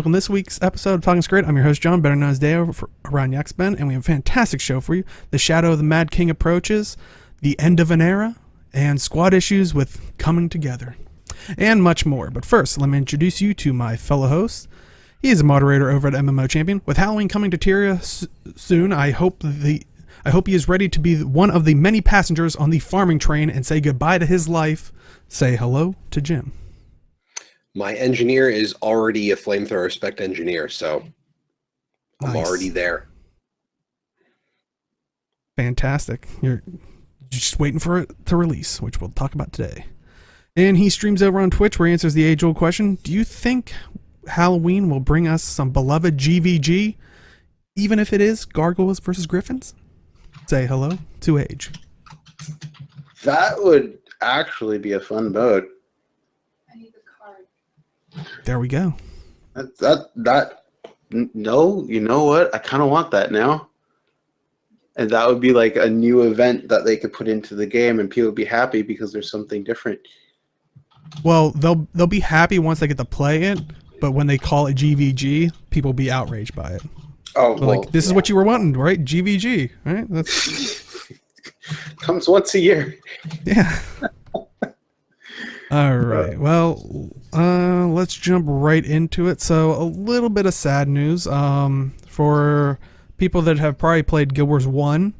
welcome to this week's episode of Talking Skritt. I'm your host, John, better known as Dale around Yaxben, and we have a fantastic show for you. The Shadow of the Mad King approaches, the end of an era, and squad issues with coming together, and much more. But first, let me introduce you to my fellow host. He is a moderator over at MMO Champion. With Halloween coming to Tyria soon, I hope he is ready to be one of the many passengers on the farming train and say goodbye to his life. Say hello to Jim. My engineer is already a flamethrower spec engineer, so I'm already there. Fantastic. You're just waiting for it to release, which we'll talk about today. And he streams over on Twitch where he answers the age-old question, do you think Halloween will bring us some beloved GVG, even if it is Gargoyles versus Griffins? Say hello to Age. That would actually be a fun boat. There we go. No, you know what? I kind of want that now. And that would be like a new event that they could put into the game, and people would be happy because there's something different. Well, they'll be happy once they get to play it, but when they call it GVG, people will be outraged by it. Oh, well, like, this is what you were wanting, right? GVG, right? That's comes once a year. Yeah. All right. Well, let's jump right into it. So a little bit of sad news for people that have probably played Guild Wars 1.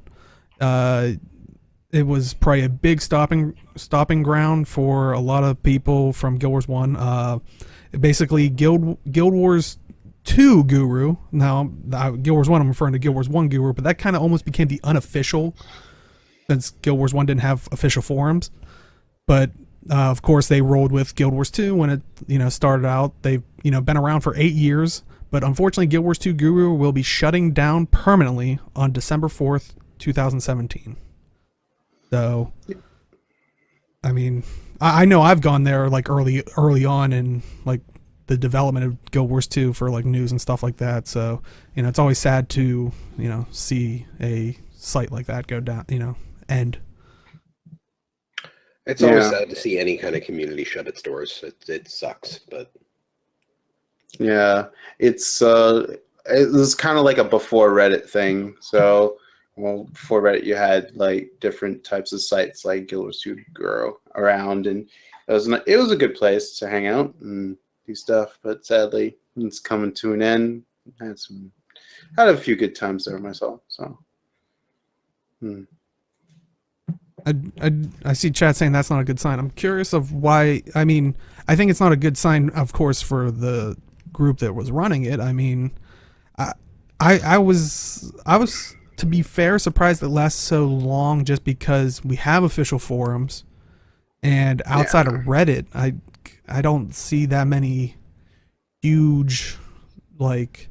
It was probably a big stopping ground for a lot of people from Guild Wars 1. Basically, Guild Wars 2 Guru. Now, Guild Wars 1, I'm referring to Guild Wars 1 Guru, but that kind of almost became the unofficial, since Guild Wars 1 didn't have official forums. But of course, they rolled with Guild Wars 2 when it started out. They've been around for 8 years, but unfortunately, Guild Wars 2 Guru will be shutting down permanently on December 4th, 2017. So, I mean, I know I've gone there like early on in like the development of Guild Wars 2 for like news and stuff like that. So, it's always sad to see a site like that go down, end. It's always sad to see any kind of community shut its doors. It sucks, but yeah, it was kind of like a before Reddit thing. So, before Reddit, you had like different types of sites like Guild Wars 2 Guru around, and it was a good place to hang out and do stuff. But sadly, it's coming to an end. I had a few good times there myself. So. I see chat saying that's not a good sign. I'm curious of why. I mean, I think it's not a good sign, of course, for the group that was running it. I mean, I was to be fair surprised it lasts so long, just because we have official forums, and outside of Reddit, I don't see that many huge like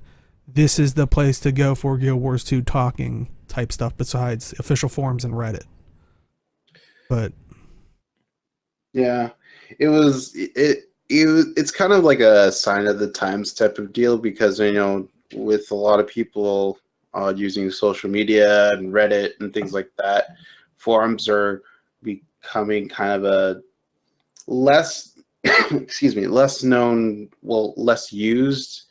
this is the place to go for Guild Wars 2 talking type stuff besides official forums and Reddit. But yeah, it's kind of like a sign of the times type of deal, because with a lot of people using social media and Reddit and things like that, forums are becoming kind of a less less known, less used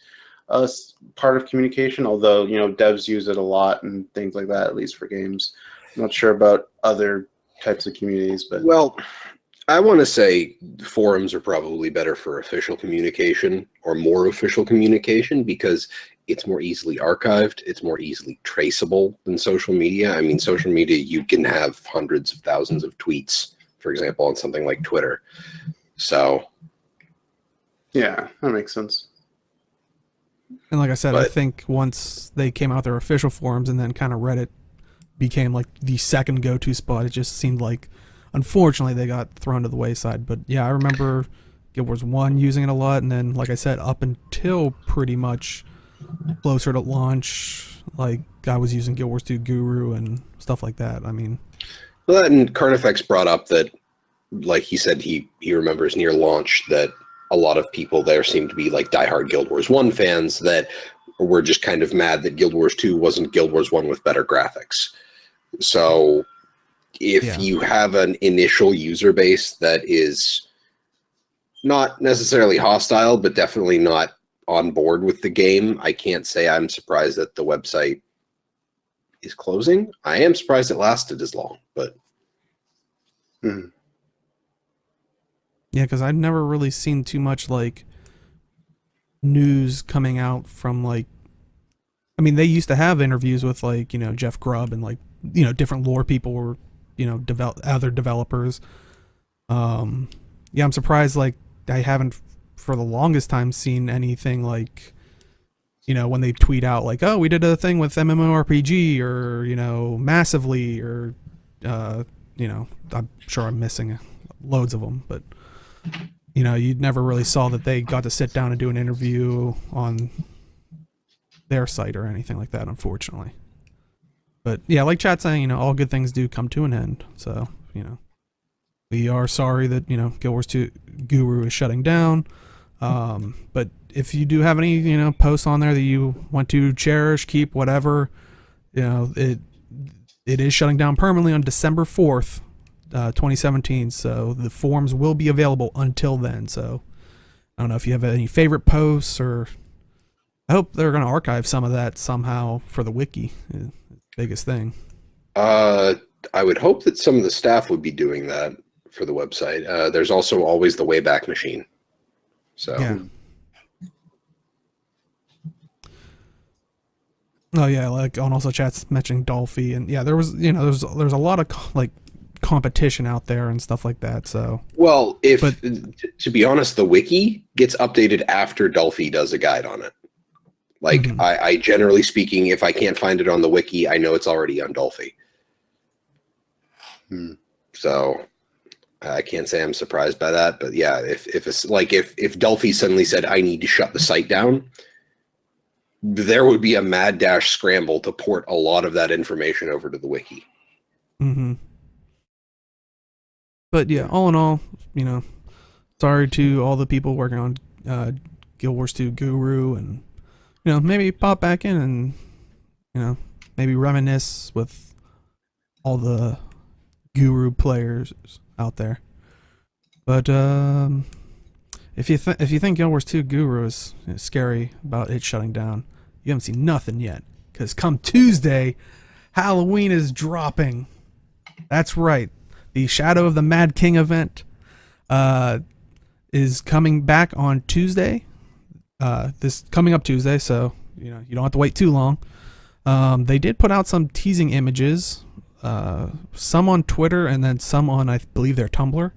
part of communication, although devs use it a lot and things like that, at least for games. I'm not sure about other types of communities, but I want to say forums are probably better for official communication, or more official communication, because it's more easily archived, it's more easily traceable than social media. I mean, social media, you can have hundreds of thousands of tweets, for example, on something like Twitter. So yeah, that makes sense. And like I said, I think once they came out their official forums, and then kind of Reddit became like the second go-to spot, it just seemed like, unfortunately, they got thrown to the wayside. But yeah, I remember Guild Wars 1 using it a lot, and then like I said, up until pretty much closer to launch, like I was using Guild Wars 2 Guru and stuff like that. I mean, well, and Carnifex brought up that, like he said, he remembers near launch that a lot of people there seemed to be like diehard Guild Wars 1 fans that were just kind of mad that Guild Wars 2 wasn't Guild Wars 1 with better graphics. So if you have an initial user base that is not necessarily hostile, but definitely not on board with the game. I can't say I'm surprised that the website is closing. I am surprised it lasted as long, but yeah, because I've never really seen too much like news coming out from like, I mean, they used to have interviews with like, you know, Jeff Grubb and like, you know, different lore people or, you know, other developers. Yeah, I'm surprised like I haven't for the longest time seen anything like, you know, when they tweet out like, oh, we did a thing with MMORPG or, you know, Massively or, you know, I'm sure I'm missing loads of them, but, you know, you never really saw that they got to sit down and do an interview on their site or anything like that, unfortunately. But yeah, like chat saying, you know, all good things do come to an end. So, you know, we are sorry that, you know, Guild Wars 2 Guru is shutting down. But if you do have any, you know, posts on there that you want to cherish, keep, whatever, you know, it is shutting down permanently on December 4th, 2017. So the forums will be available until then. So I don't know if you have any favorite posts, or I hope they're going to archive some of that somehow for the wiki. Biggest thing. I would hope that some of the staff would be doing that for the website. There's also always the Wayback Machine. So yeah. Oh yeah, like on also chat's mentioning Dolphy, and yeah, there was, you know, there's a lot of like competition out there and stuff like that. So well, to be honest, the wiki gets updated after Dolphy does a guide on it. Like I generally speaking, if I can't find it on the wiki, I know it's already on Dolphy. So I can't say I'm surprised by that, but yeah, if it's like if Dolphy suddenly said I need to shut the site down, there would be a mad dash scramble to port a lot of that information over to the wiki. But yeah, all in all, you know, sorry to all the people working on Guild Wars 2 Guru, and you know, maybe pop back in and, you know, maybe reminisce with all the Guru players out there. But if you think Guild Wars 2 Guru is scary about it shutting down, you haven't seen nothing yet. Because come Tuesday, Halloween is dropping. That's right. The Shadow of the Mad King event is coming back on Tuesday. This coming up Tuesday, so you know you don't have to wait too long. They did put out some teasing images, some on Twitter and then some on, I believe, their Tumblr.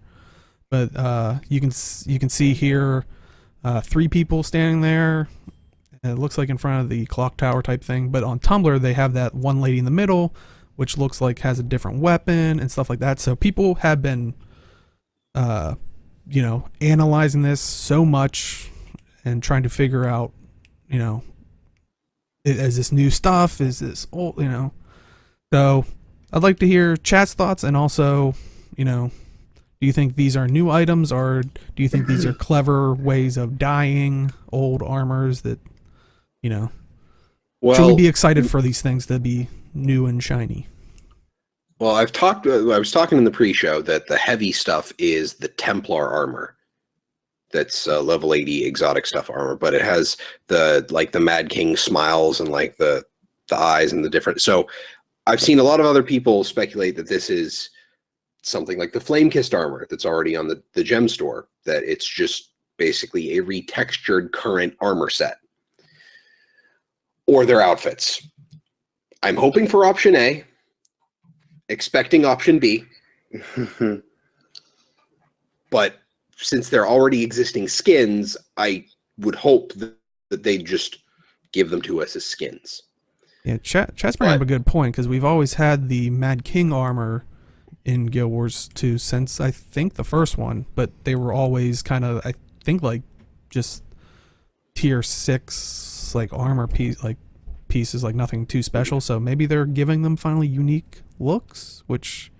But you can see here 3 people standing there. It looks like in front of the clock tower type thing. But on Tumblr they have that one lady in the middle, which looks like has a different weapon and stuff like that. So people have been, you know, analyzing this so much and trying to figure out, you know, is this new stuff? Is this old, you know? So I'd like to hear chat's thoughts, and also, you know, do you think these are new items, or do you think these are clever ways of dyeing old armors that, you know, should we be excited for these things to be new and shiny? Well, I was talking in the pre-show that the heavy stuff is the Templar armor. That's level 80 exotic stuff armor, but it has the Mad King smiles and like the eyes and the different. So I've seen a lot of other people speculate that this is something like the Flame Kissed armor that's already on the gem store, that it's just basically a retextured current armor set, or their outfits. I'm hoping for option A, expecting option B, but since they're already existing skins, I would hope that they just give them to us as skins. Yeah, chat's bringing up a good point, because we've always had the Mad King armor in Guild Wars 2 since, I think, the first one, but they were always kind of, I think, like just tier 6 like armor pieces, like nothing too special. So maybe they're giving them finally unique looks, which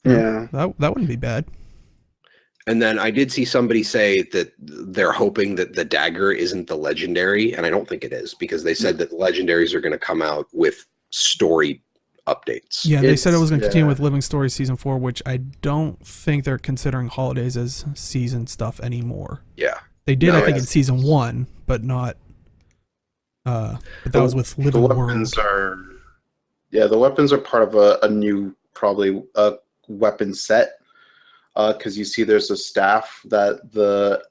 that wouldn't be bad. And then I did see somebody say that they're hoping that the dagger isn't the legendary, and I don't think it is, because they said that the legendaries are going to come out with story updates. Yeah, they said it was going to continue with Living Stories Season 4, which I don't think they're considering holidays as season stuff anymore. Yeah. They did, No, I think, in it's- season 1, but not. But that was with The Living weapons World. are, yeah, the weapons are part of a new, probably a weapon set. Because you see, there's a staff that the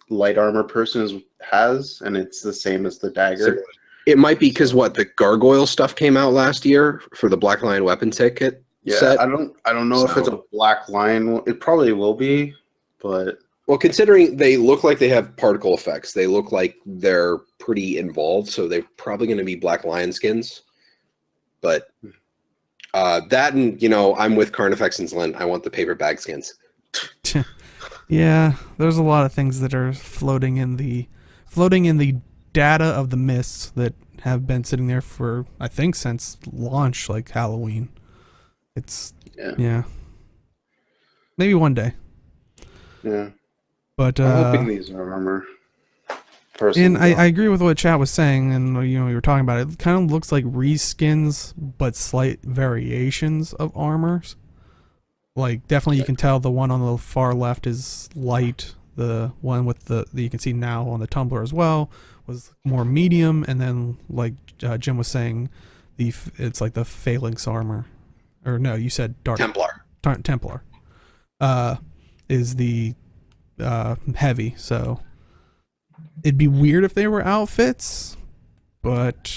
light armor person has, and it's the same as the dagger. So it might be because what, the gargoyle stuff came out last year for the Black Lion weapon ticket Yeah, set. I don't know if it's a black line. It probably will be, but Well, considering they look like they have particle effects, they look like they're pretty involved, so they're probably going to be Black Lion skins. But that, and I'm with Carnifex and Zlin. I want the paper bag skins. Yeah, there's a lot of things that are floating in the data of the mists that have been sitting there for, I think, since launch, like Halloween. It's yeah. Maybe one day. yeah. But I'm hoping these are armor. Personally, and I agree with what Chat was saying, and we were talking about it. It kind of looks like reskins, but slight variations of armors. Like, definitely you can tell the one on the far left is light. The one with that you can see now on the Tumblr as well was more medium, and then like Jim was saying, it's like the Phalanx armor, or no, you said Dark Templar, is the heavy. So it'd be weird if they were outfits, but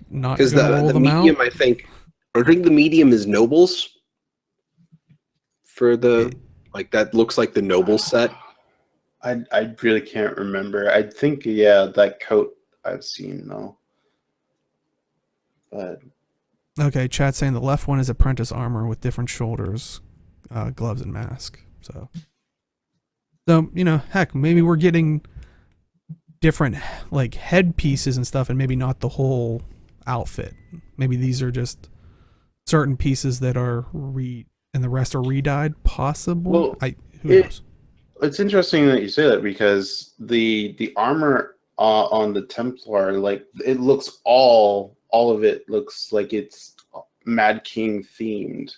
not Because gonna roll the them medium, out. I think the medium is nobles. For the that looks like the noble set. I really can't remember. I think that coat I've seen though. But Okay, Chat saying the left one is apprentice armor with different shoulders, gloves, and mask. So heck, maybe we're getting different like head pieces and stuff, and maybe not the whole outfit. Maybe these are just certain pieces that are and the rest are re-dyed, possibly. Well, who knows? it's interesting that you say that, because the armor on the Templar, like, it looks all of it looks like it's Mad King themed.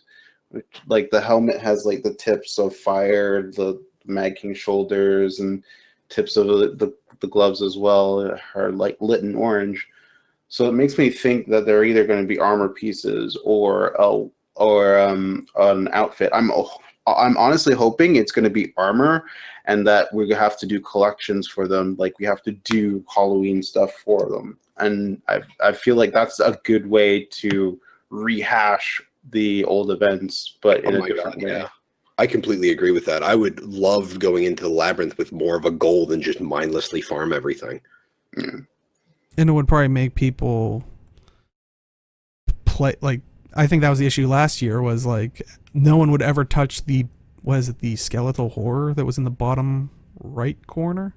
Like, the helmet has like the tips of fire, the Mad King shoulders, and tips of the gloves as well are like lit in orange. So it makes me think that they're either going to be armor pieces or an outfit. I'm honestly hoping it's going to be armor, and that we have to do collections for them. Like, we have to do Halloween stuff for them, and I feel like that's a good way to rehash the old events, but in a different way. Yeah. I completely agree with that. I would love going into the labyrinth with more of a goal than just mindlessly farm everything. Yeah. And it would probably make people play, like, I think that was the issue last year, was like no one would ever touch the skeletal horror that was in the bottom right corner.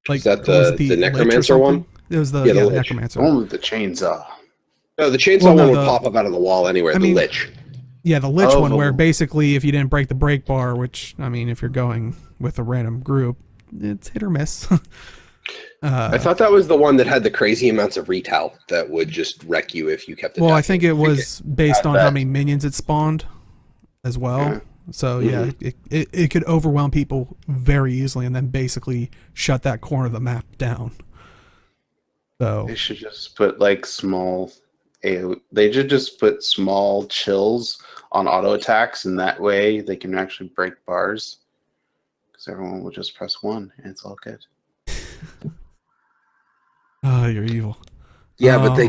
Like, is that was it the Lich or necromancer one? something? It was the Yeah, the Lich. necromancer. The one with the chainsaw. No, the chainsaw Well, no, one would pop up out of the wall anywhere. The Lich. Yeah, the Lich Oh, one, where basically if you didn't break the break bar, which, I mean, if you're going with a random group, it's hit or miss. I thought that was the one that had the crazy amounts of retail that would just wreck you if you kept it. Well, I think it was based on how that. many minions it spawned as well. Yeah. So yeah, it could overwhelm people very easily, and then basically shut that corner of the map down. So They should just put like they should just put small chills on auto attacks, and that way they can actually break bars. Because everyone will just press 1 and it's all good. oh, you're evil. Yeah, but they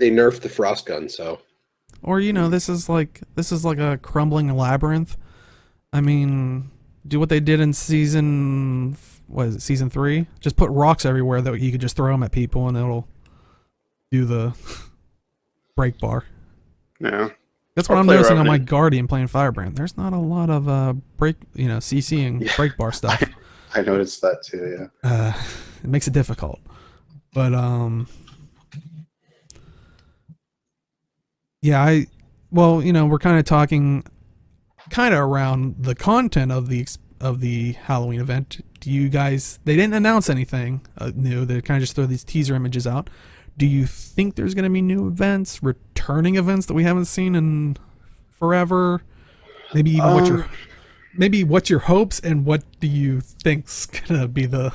nerfed the frost gun, so. Or this is like a crumbling labyrinth. I mean, do what they did in season 3? Just put rocks everywhere that you could just throw them at people and it'll do the break bar. Yeah. That's what I'm noticing on my Guardian playing Firebrand. There's not a lot of CCing break bar stuff. I noticed that too, yeah. It makes it difficult. But yeah, we're kind of talking around the content of the Halloween event. Do you guys? They didn't announce anything new. They kind of just throw these teaser images out. Do you think there's going to be new events, returning events that we haven't seen in forever? Maybe even maybe what's your hopes and what do you think's gonna be the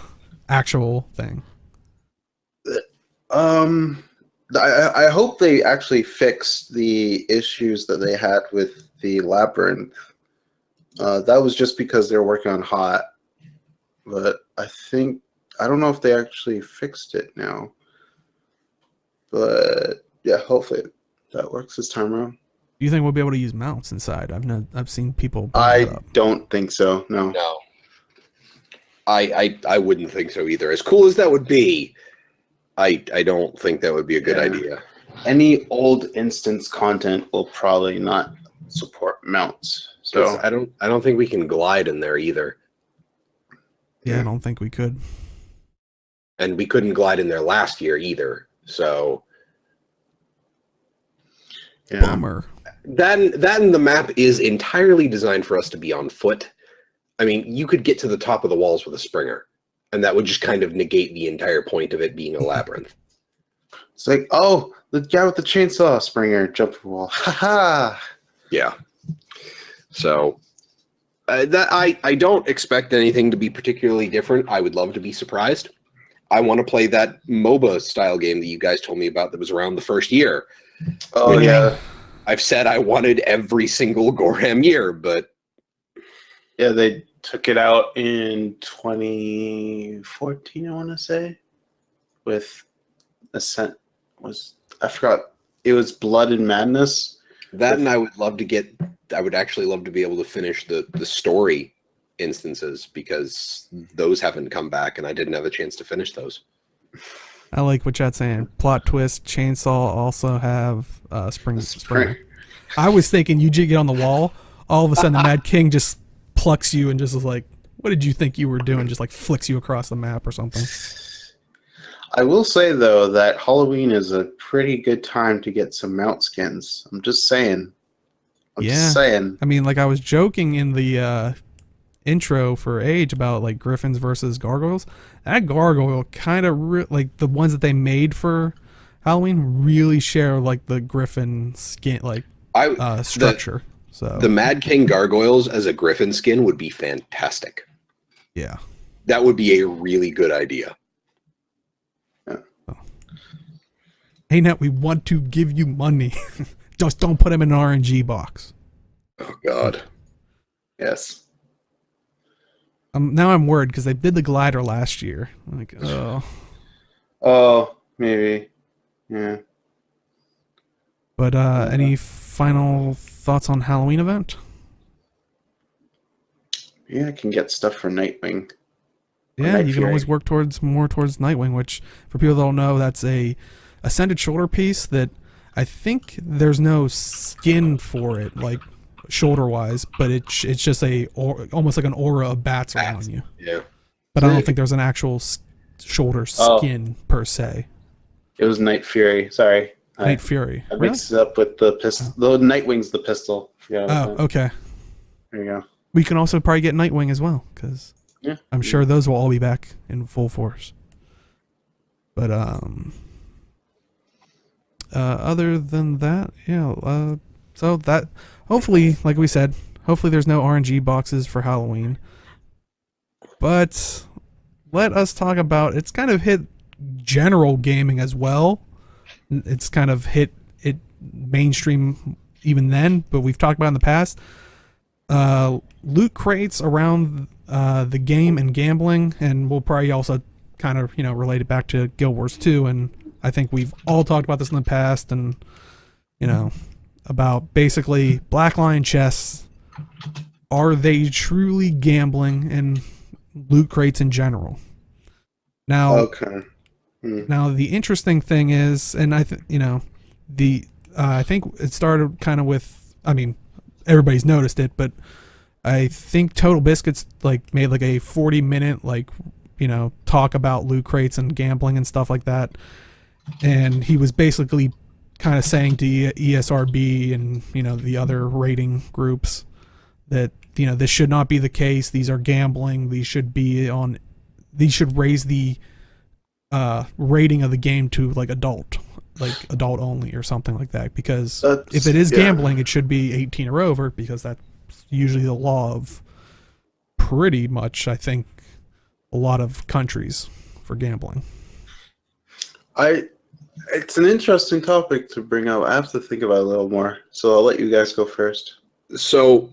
actual thing? I hope they actually fix the issues that they had with the labyrinth. That was just because they're working on hot, but I don't know if they actually fixed it now. But yeah, hopefully that works this time around. Do you think we'll be able to use mounts inside? I've seen people bring I that up. don't think so. No. No. I wouldn't think so either. As cool as that would be, I don't think that would be a good idea. Any old instance content will probably not support mounts. So I don't think we can glide in there either. Yeah, I don't think we could. And we couldn't glide in there last year either. So yeah. Bummer. that and the map is entirely designed for us to be on foot. I mean, you could get to the top of the walls with a Springer, and that would just kind of negate the entire point of it being a labyrinth. It's like, oh, the guy with the chainsaw Springer jumped the wall. Ha ha. Yeah. So I don't expect anything to be particularly different. I would love to be surprised. I want to play that MOBA style game that you guys told me about that was around the first year. Oh yeah. I've said I wanted every single Gorham year, but Yeah, they took it out in 2014, I want to say, with Ascent. I forgot. It was Blood and Madness. that and I would actually love to be able to finish the story instances, because those haven't come back and I didn't have a chance to finish those. I like what Chad's saying. Plot twist, chainsaw also have Springer. I was thinking you get on the wall, all of a sudden the Mad King just plucks you and just is like, what did you think you were doing? Just like flicks you across the map or something. I will say, though, that Halloween is a pretty good time to get some mount skins. I'm just saying. Just saying. I mean, like I was joking in the intro for Age about like Griffins versus Gargoyles. That Gargoyle kind of like the ones that they made for Halloween really share like the Griffin skin structure. So the Mad King Gargoyles as a Griffin skin would be fantastic. Yeah. That would be a really good idea. Hey, Net, we want to give you money. Just don't put them in an RNG box. Oh, God. Yes. Now I'm worried because they did the glider last year. I'm like, oh. Oh, maybe. Yeah. But any final thoughts on Halloween event? Yeah, I can get stuff for Nightwing. Yeah, you can always work towards Nightwing, which for people that don't know, that's a Ascended shoulder piece that I think there's no skin for it, like shoulder wise, but it's just almost like an aura of bats around you. Yeah. But I don't think there's an actual shoulder skin per se. It was Night Fury. Sorry. Night Fury. I mixed it up with the pistol. The Nightwing's the pistol. Okay. There you go. We can also probably get Nightwing as well, because I'm sure those will all be back in full force. But other than that, so that hopefully, like we said, hopefully there's no RNG boxes for Halloween. But let us talk about, it's kind of hit general gaming as well. It's kind of hit it mainstream even then, but we've talked about in the past. Loot crates around the game and gambling, and we'll probably also kind of relate it back to Guild Wars 2, and I think we've all talked about this in the past, and about basically black line chests. Are they truly gambling, and loot crates in general? Now, now the interesting thing is, and I think I think it started kind of with, I mean, everybody's noticed it, but I think Total Biscuits made like a 40-minute talk about loot crates and gambling and stuff like that. And he was basically kind of saying to ESRB and the other rating groups that this should not be the case. These are gambling. These should raise the rating of the game to adult only or something like that. Because if it is gambling, it should be 18 or over, because that's usually the law of pretty much, I think, a lot of countries for gambling. It's an interesting topic to bring up. I have to think about it a little more. So I'll let you guys go first. So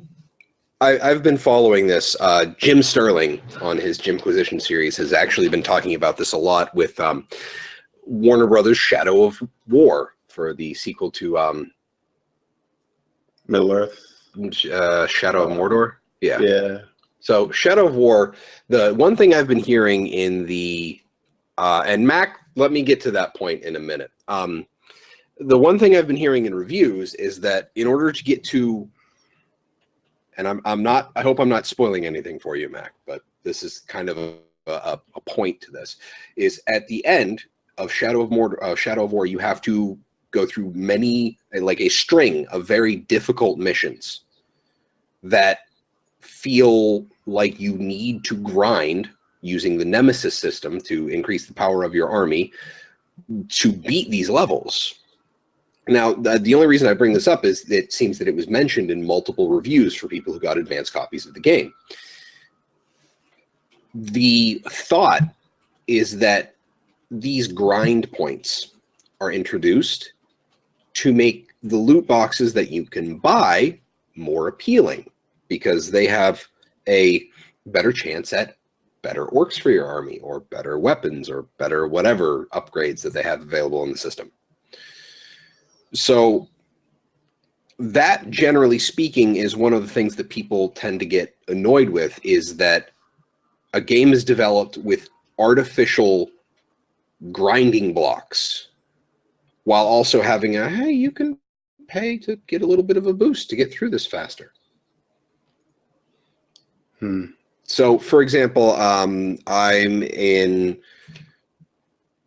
I've been following this. Jim Sterling on his Jimquisition series has actually been talking about this a lot with Warner Brothers' Shadow of War for the sequel to Middle-earth. Shadow of Mordor. Yeah. So Shadow of War, the one thing I've been hearing in the and Mac, let me get to that point in a minute. The one thing I've been hearing in reviews is that in order to get to, and I'm not, I hope I'm not spoiling anything for you, Mac, but this is kind of a point to this, is at the end of Shadow of War, you have to go through many, like a string of very difficult missions that feel like you need to grind using the Nemesis system to increase the power of your army to beat these levels. Now, the only reason I bring this up is it seems that it was mentioned in multiple reviews for people who got advanced copies of the game. The thought is that these grind points are introduced to make the loot boxes that you can buy more appealing, because they have a better chance at better orcs for your army, or better weapons, or better whatever upgrades that they have available in the system. So that, generally speaking, is one of the things that people tend to get annoyed with, is that a game is developed with artificial grinding blocks while also having a, hey, you can pay to get a little bit of a boost to get through this faster. So, for example, I'm in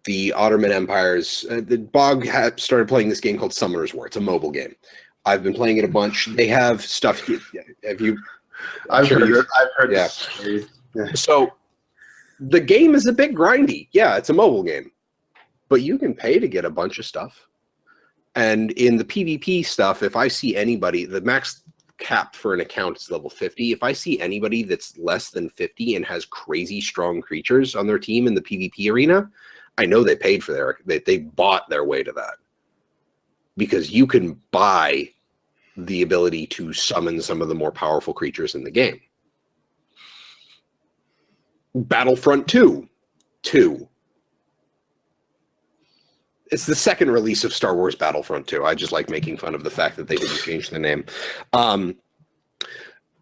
the Ottoman Empire's. The Bog started playing this game called Summoner's War. It's a mobile game. I've been playing it a bunch. They have stuff. Have you? I've heard Yeah. it. Yeah. So the game is a bit grindy. Yeah, it's a mobile game, but you can pay to get a bunch of stuff. And in the PvP stuff, if I see anybody, the max cap for an account is level 50. If I see anybody that's less than 50 and has crazy strong creatures on their team in the PvP arena, I know they paid for they bought their way to that, because you can buy the ability to summon some of the more powerful creatures in the game. Battlefront 2. It's the second release of Star Wars Battlefront 2. I just like making fun of the fact that they didn't change the name.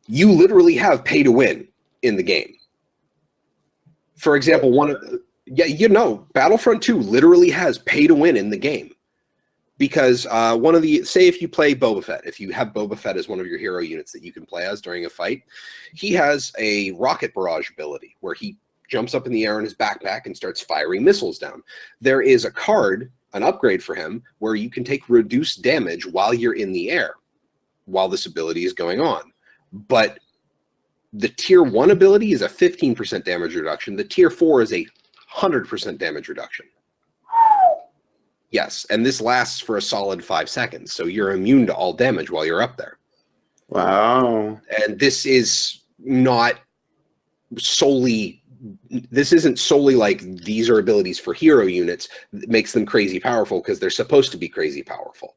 You literally have pay to win in the game. For example, Battlefront 2 literally has pay to win in the game. Because say if you play Boba Fett, if you have Boba Fett as one of your hero units that you can play as during a fight, he has a rocket barrage ability where he jumps up in the air in his backpack and starts firing missiles down. There is a card, an upgrade for him, where you can take reduced damage while you're in the air, while this ability is going on. But the tier 1 ability is a 15% damage reduction. The tier 4 is a 100% damage reduction. Yes, and this lasts for a solid 5 seconds, so you're immune to all damage while you're up there. Wow. And this is not solely... This isn't solely like these are abilities for hero units that makes them crazy powerful because they're supposed to be crazy powerful.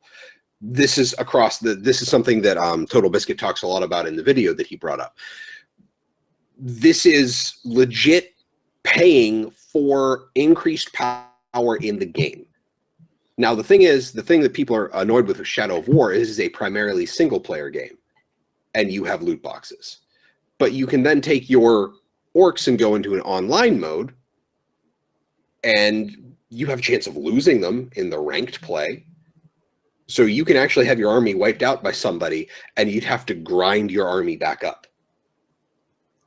This is this is something that Total Biscuit talks a lot about in the video that he brought up. This is legit paying for increased power in the game. Now, the thing that people are annoyed with Shadow of War is a primarily single-player game, and you have loot boxes. But you can then take your orcs and go into an online mode, and you have a chance of losing them in the ranked play. So you can actually have your army wiped out by somebody, and you'd have to grind your army back up.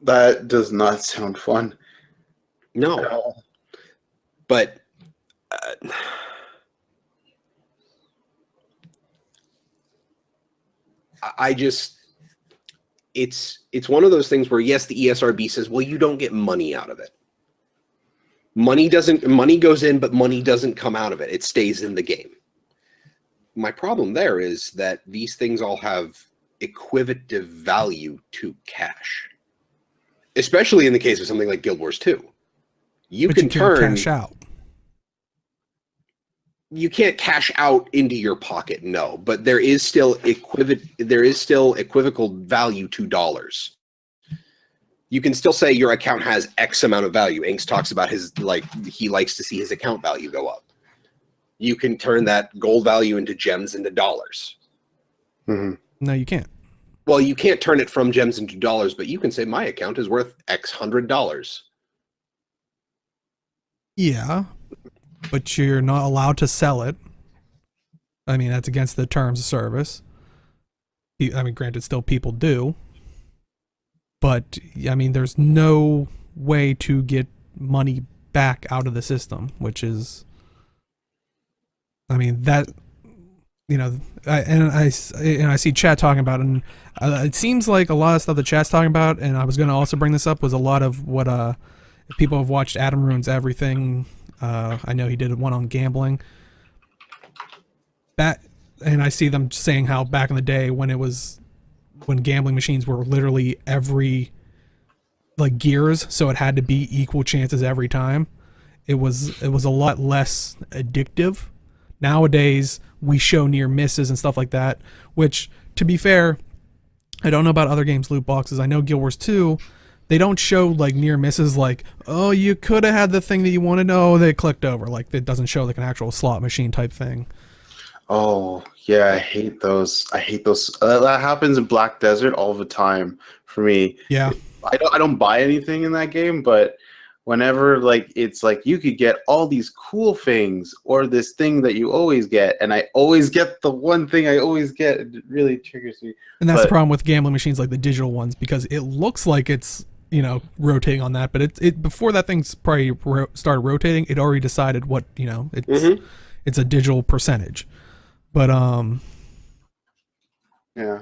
That does not sound fun. No. At all. But... it's one of those things where, yes, the ESRB says, well, you don't get money out of it. Money goes in, but money doesn't come out of it. It stays in the game. My problem there is that these things all have equivalent value to cash. especially in the case of something like Guild Wars 2. You But can you can't turn. cash out. You can't cash out into your pocket, no, but there is still equivocal value to dollars. You can still say your account has X amount of value. Inks talks about he likes to see his account value go up. You can turn that gold value into gems into dollars. Mm-hmm. No, you can't. Well, you can't turn it from gems into dollars, but you can say my account is worth X $100. Yeah, but you're not allowed to sell it. I mean, that's against the terms of service. I mean, granted, still people do. But, I mean, there's no way to get money back out of the system, which is, I mean, that, you know, I see chat talking about it, and it seems like a lot of stuff the chat's talking about, and I was going to also bring this up, was a lot of what people have watched Adam Ruins Everything. I know he did one on gambling. And I see them saying how back in the day when gambling machines were literally every gears, so it had to be equal chances every time. It was a lot less addictive. Nowadays we show near misses and stuff like that, which, to be fair, I don't know about other games loot boxes. I know Guild Wars 2, they don't show near misses oh, you could have had the thing that you wanted. No, they clicked over. It doesn't show an actual slot machine type thing. Oh, yeah, I hate those. That happens in Black Desert all the time for me. Yeah. I don't buy anything in that game, but whenever it's you could get all these cool things or this thing that you always get, and I always get the one thing I always get, it really triggers me. And that's the problem with gambling machines like the digital ones, because it looks like it's, rotating on that, but it before that thing's probably started rotating, it already decided what, it's a digital percentage. But yeah.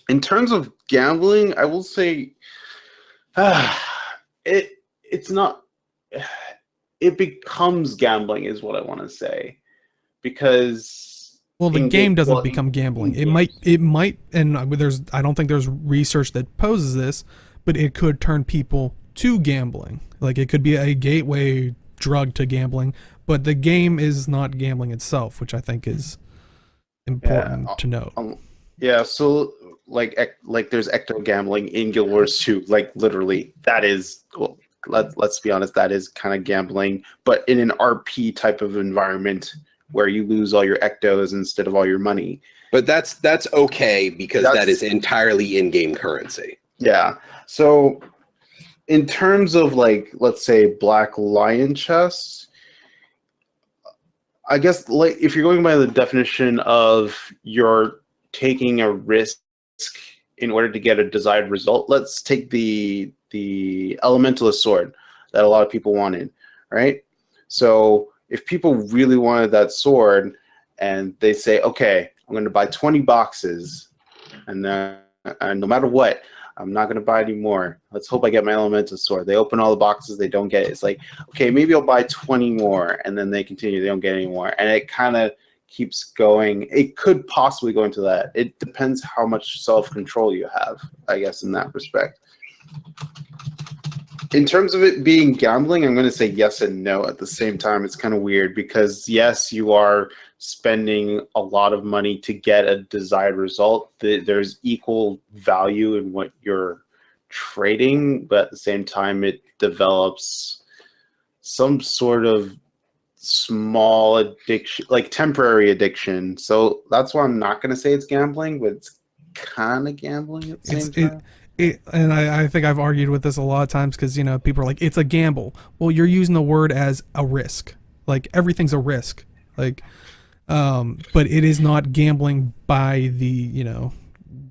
In terms of gambling, I will say it's not, it becomes gambling is what I want to say, because the game doesn't become gambling. It might, and I don't think there's research that poses this, but it could turn people to gambling. It could be a gateway drug to gambling, but the game is not gambling itself, which I think is important to note. Yeah, so there's ecto gambling in Guild Wars 2. Literally, that is, well, let's be honest, that is kind of gambling, but in an RP type of environment where you lose all your ectos instead of all your money. But that's okay, because that is entirely in-game currency. Yeah. So in terms of let's say Black Lion chests, I guess if you're going by the definition of you're taking a risk in order to get a desired result, let's take the Elementalist sword that a lot of people wanted, right? So if people really wanted that sword and they say, okay, I'm going to buy 20 boxes, and no matter what, I'm not going to buy any more. Let's hope I get my Elemental sword. They open all the boxes, they don't get it. It's okay, maybe I'll buy 20 more, and then they continue, they don't get any more. And it kind of keeps going. It could possibly go into that. It depends how much self-control you have, I guess, in that respect. In terms of it being gambling, I'm going to say yes and no at the same time. It's kind of weird because, yes, you are spending a lot of money to get a desired result. There's equal value in what you're trading, but at the same time, it develops some sort of small addiction, temporary addiction. So that's why I'm not going to say it's gambling, but it's kind of gambling at the same time. And I think I've argued with this a lot of times because, people are like, it's a gamble. Well, you're using the word as a risk. Everything's a risk. But it is not gambling by the,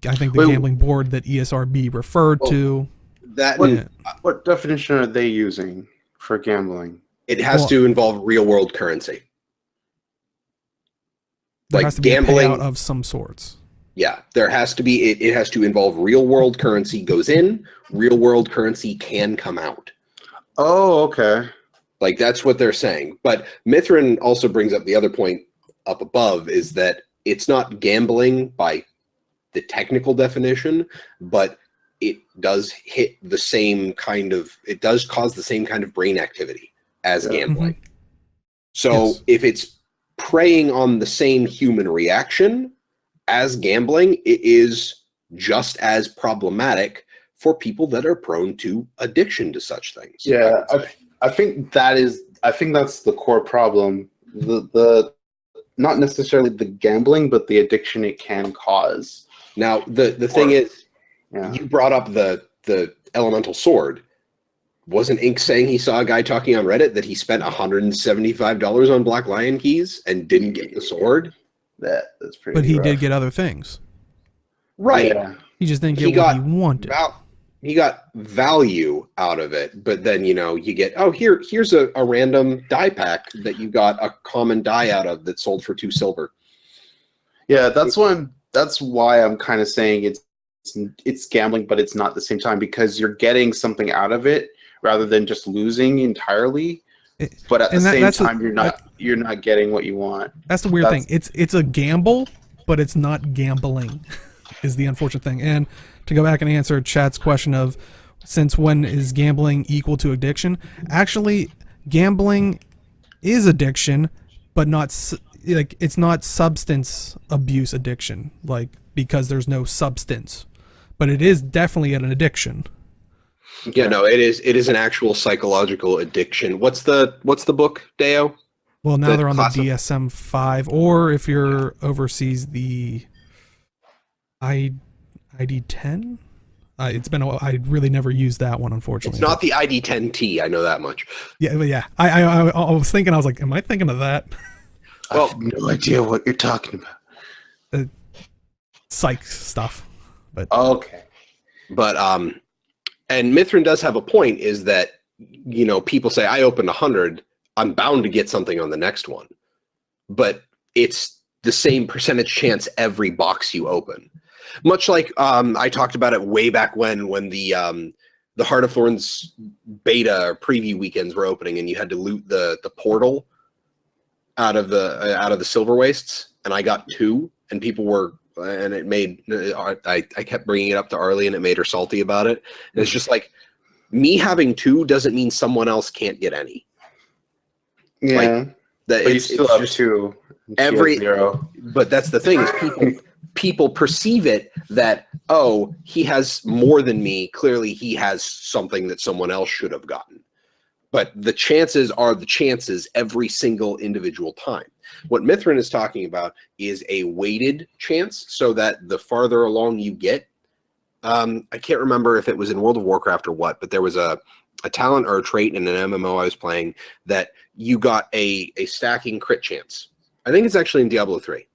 I think the gambling board that ESRB referred to. What definition are they using for gambling? It has to involve real-world currency. There has to be gambling, a payout of some sorts. Yeah, there has to be. It has to involve real-world currency goes in, real-world currency can come out. Oh, okay. That's what they're saying. But Mithrin also brings up the other point up above, is that it's not gambling by the technical definition, but it does it does cause the same kind of brain activity as gambling. Mm-hmm. So Yes. if it's preying on the same human reaction as gambling, it is just as problematic for people that are prone to addiction to such things. Yeah, I think that's the core problem. The not necessarily the gambling, but the addiction it can cause. Now the thing is, Yeah. you brought up the elemental sword. Wasn't Ink saying he saw a guy talking on Reddit that he spent $175 on Black Lion keys and didn't get the sword? That's pretty But he rough. did get other things. Right. Yeah. He just didn't He get what got he wanted. He got value out of it, but then you get, oh, here's a random die pack that you got a common die out of that sold for 2 silver. Yeah, that's why I'm kind of saying it's gambling, but it's not at the same time, because you're getting something out of it rather than just losing entirely. But at the same time, you're not getting what you want. That's the weird thing. It's a gamble, but it's not gambling, is the unfortunate thing. And to go back and answer Chat's question of since when is gambling equal to addiction? Actually, gambling is addiction, but not it's not substance abuse addiction, like because there's no substance. But it is definitely an addiction. Yeah, no, it is an actual psychological addiction. What's the book, Deo? Well, now they're on the DSM-5, or if you're overseas, the ID-10. It's been I really never used that one, unfortunately. It's not the ID-10T. I know that much. Yeah, but yeah. I was thinking. I was like, am I thinking of that? Well, I have no idea what you're talking about. Psych stuff. But okay. But and Mithrin does have a point, is that people say I opened 100, I'm bound to get something on the next one, but it's the same percentage chance every box you open. Much like I talked about it way back when the Heart of Thorns beta or preview weekends were opening, and you had to loot the portal out of the Silver Wastes, and I got 2, and people were, and it made I kept bringing it up to Arlie, and it made her salty about it. And it's just like, me having 2 doesn't mean someone else can't get any. Yeah, but you still have 2. Every 0. But that's the thing, is people perceive it that, oh, he has more than me. Clearly, he has something that someone else should have gotten. But the chances are the chances every single individual time. What Mithrin is talking about is a weighted chance, so that the farther along you get, I can't remember if it was in World of Warcraft or what, but there was a talent or a trait in an MMO I was playing that you got a stacking crit chance. I think it's actually in Diablo 3.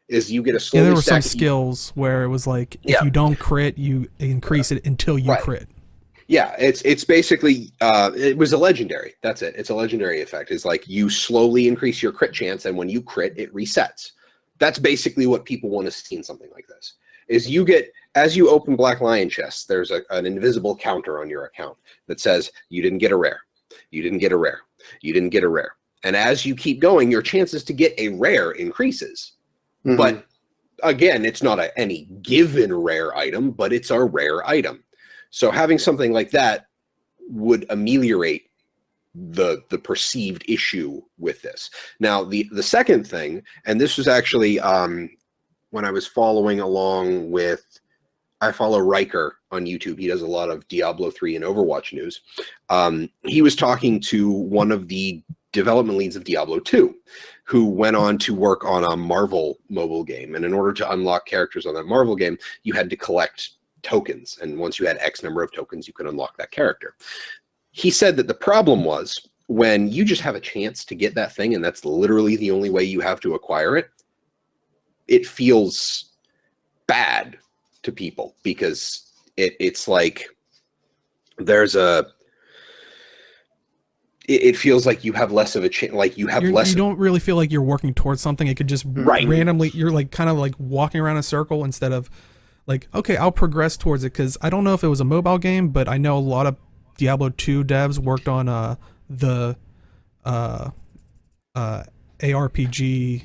Is you get a slowly there were some stacking. skills where it was like, if you don't crit, you increase it until you crit. Yeah, it's basically it was a legendary. That's it. It's a legendary effect. It's like you slowly increase your crit chance, and when you crit, it resets. That's basically what people want to see in something like this. Is you get, as you open Black Lion chests, there's an invisible counter on your account that says you didn't get a rare, you didn't get a rare, you didn't get a rare, and as you keep going, your chances to get a rare increases. Mm-hmm. But again, it's not any given rare item, but it's a rare item. So having something like that would ameliorate the perceived issue with this. Now, the second thing, and this was actually when I was following along with, I follow Riker on YouTube. He does a lot of Diablo 3 and Overwatch news. He was talking to one of the development leads of Diablo 2, who went on to work on a Marvel mobile game. And in order to unlock characters on that Marvel game, you had to collect tokens. And once you had X number of tokens, you could unlock that character. He said that the problem was when you just have a chance to get that thing, and that's literally the only way you have to acquire it, it feels bad to people, because it's like there's it feels like you have less of a chance, like you have less. You don't really feel like you're working towards something. It could just randomly, you're like kind of like walking around a circle instead of like, okay, I'll progress towards it. Because I don't know if it was a mobile game, but I know a lot of Diablo 2 devs worked on the ARPG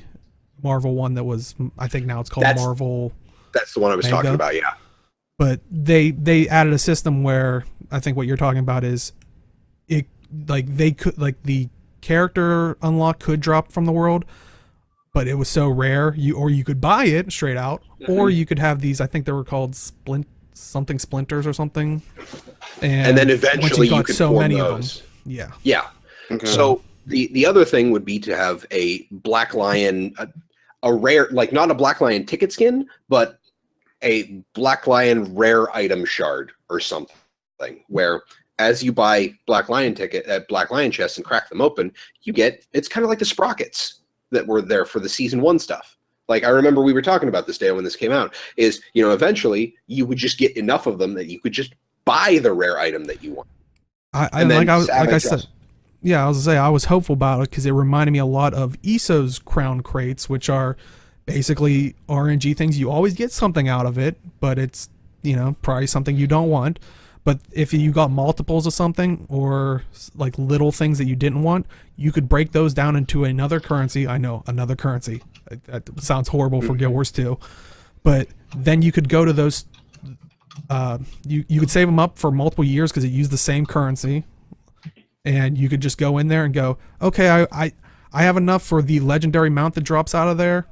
Marvel one that was, I think now it's called Marvel. That's the one I was talking about, yeah. But they added a system where I think what you're talking about is it, like they could, like the character unlock could drop from the world, but it was so rare you could buy it straight out, or you could have these, I think they were called splinters or something, And then once eventually you got could so form many those. of them, yeah. Yeah. Okay. So the other thing would be to have a Black Lion, a rare, like not a Black Lion ticket skin, but a Black Lion rare item shard or something, where as you buy Black Lion Black Lion chests and crack them open, you get, it's kind of like the sprockets that were there for the season 1 stuff. Like I remember we were talking about this day when this came out, is, you know, eventually you would just get enough of them that you could just buy the rare item that you want. Like I said, yeah, I was gonna say I was hopeful about it because it reminded me a lot of ESO's crown crates, which are basically RNG things. You always get something out of it, but it's, you know, probably something you don't want. But if you got multiples of something, or like little things that you didn't want, you could break those down into another currency. I know, another currency. That sounds horrible for Guild Wars 2. But then you could go to those, you could save them up for multiple years because it used the same currency. And you could just go in there and go, okay, I have enough for the legendary mount that drops out of there.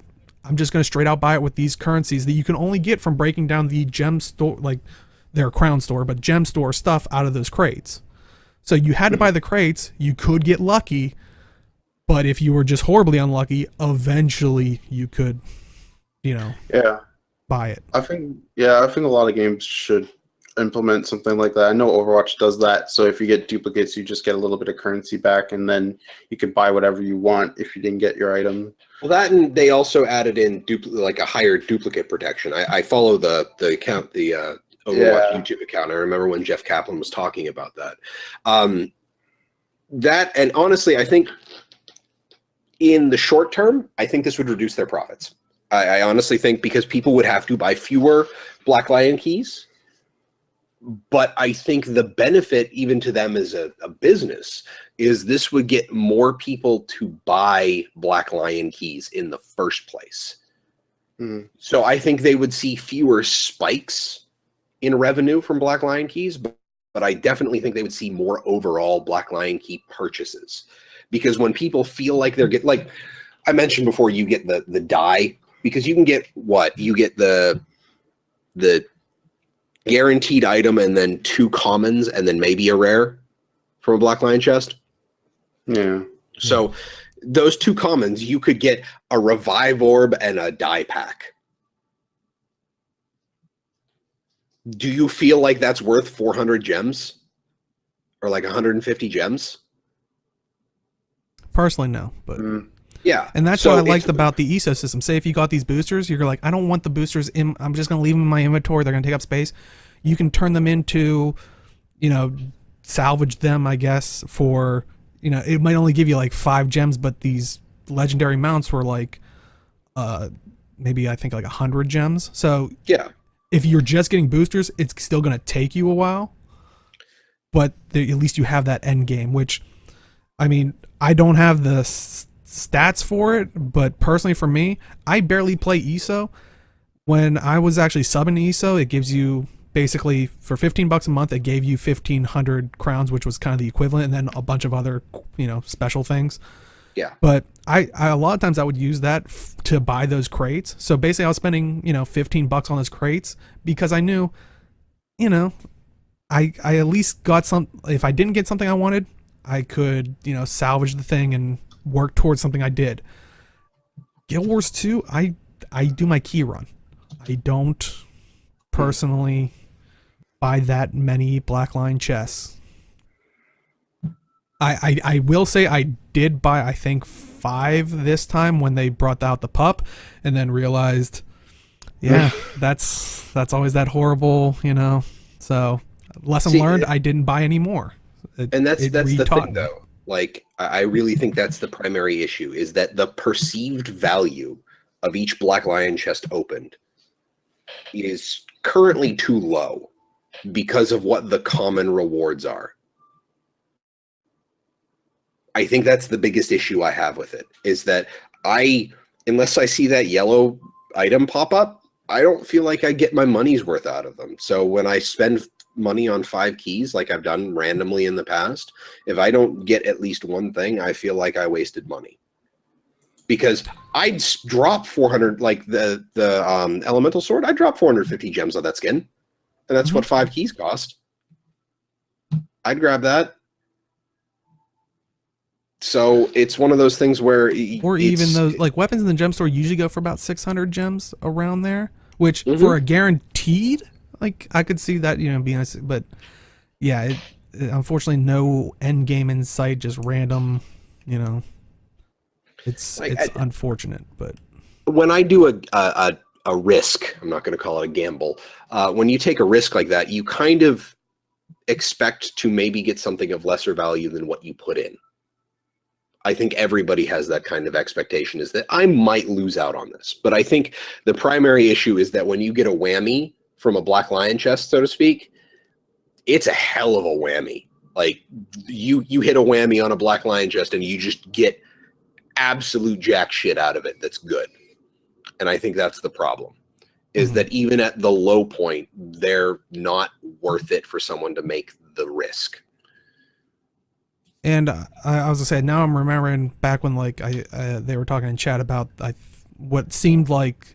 I'm just going to straight out buy it with these currencies that you can only get from breaking down the gem store, like their crown store, but gem store stuff out of those crates. So you had to buy the crates. You could get lucky, but if you were just horribly unlucky, eventually you could, you know, buy it. I think a lot of games should implement something like that. I know Overwatch does that. So if you get duplicates, you just get a little bit of currency back, and then you can buy whatever you want if you didn't get your item. Well, that, and they also added in like a higher duplicate protection. I follow the account, the Overwatch YouTube account. I remember when Jeff Kaplan was talking about that. That, and honestly, I think in the short term, I think this would reduce their profits. I honestly think, because people would have to buy fewer Black Lion keys. But I think the benefit, even to them as a business, is this would get more people to buy Black Lion keys in the first place. So I think they would see fewer spikes in revenue from Black Lion keys, but I definitely think they would see more overall Black Lion key purchases. Because when people feel like they're getting, like I mentioned before, you get the die, because you can get what? You get the guaranteed item and then 2 commons and then maybe a rare from a Black Lion chest. Yeah. So those 2 commons, you could get a revive orb and a die pack. Do you feel like that's worth 400 gems? Or like 150 gems? Personally, no, but yeah. And that's what I liked about the ESO system. Say if you got these boosters, you're like, I don't want the boosters in, I'm just going to leave them in my inventory. They're going to take up space. You can turn them into, you know, salvage them, I guess, for, you know, it might only give you like 5 gems, but these legendary mounts were like, maybe I think like 100 gems. So yeah, if you're just getting boosters, it's still going to take you a while, but at least you have that end game, which, I mean, I don't have the stats for it, but personally for me, I barely play ESO. When I was actually subbing to ESO, it gives you basically, for $15 a month, it gave you 1,500 crowns, which was kind of the equivalent, and then a bunch of other, you know, special things. Yeah. But I a lot of times I would use that to buy those crates. So basically I was spending, you know, $15 on those crates because I knew, you know, I at least got some, if I didn't get something I wanted, I could, you know, salvage the thing and work towards something I did. Guild Wars 2, I do my key run. I don't personally buy that many Black Lion chests. I will say I did buy, I think, 5 this time when they brought out the pup, and then realized, yeah, that's always that horrible, you know. So lesson learned, I didn't buy any more. And that's the thing, though. Like, I really think that's the primary issue, is that the perceived value of each Black Lion chest opened is currently too low because of what the common rewards are. I think that's the biggest issue I have with it, is that unless I see that yellow item pop up, I don't feel like I get my money's worth out of them. So when I spend money on 5 keys, like I've done randomly in the past, if I don't get at least one thing, I feel like I wasted money. Because I'd drop 400, like the elemental sword, I dropped 450 gems on that skin. And that's what 5 keys cost. I'd grab that. So it's one of those things where, or even those like weapons in the gem store usually go for about 600 gems around there, which for a guaranteed, like I could see that, you know, being nice, but yeah, unfortunately no end game in sight, just random, you know. It's unfortunate, but when I do a risk, I'm not going to call it a gamble. When you take a risk like that, you kind of expect to maybe get something of lesser value than what you put in. I think everybody has that kind of expectation, is that I might lose out on this. But I think the primary issue is that when you get a whammy from a Black Lion chest, so to speak, it's a hell of a whammy. Like you hit a whammy on a Black Lion chest and you just get absolute jack shit out of it that's good. And I think that's the problem, is that even at the low point, they're not worth it for someone to make the risk. And I was gonna say, now I'm remembering back when like they were talking in chat about what seemed like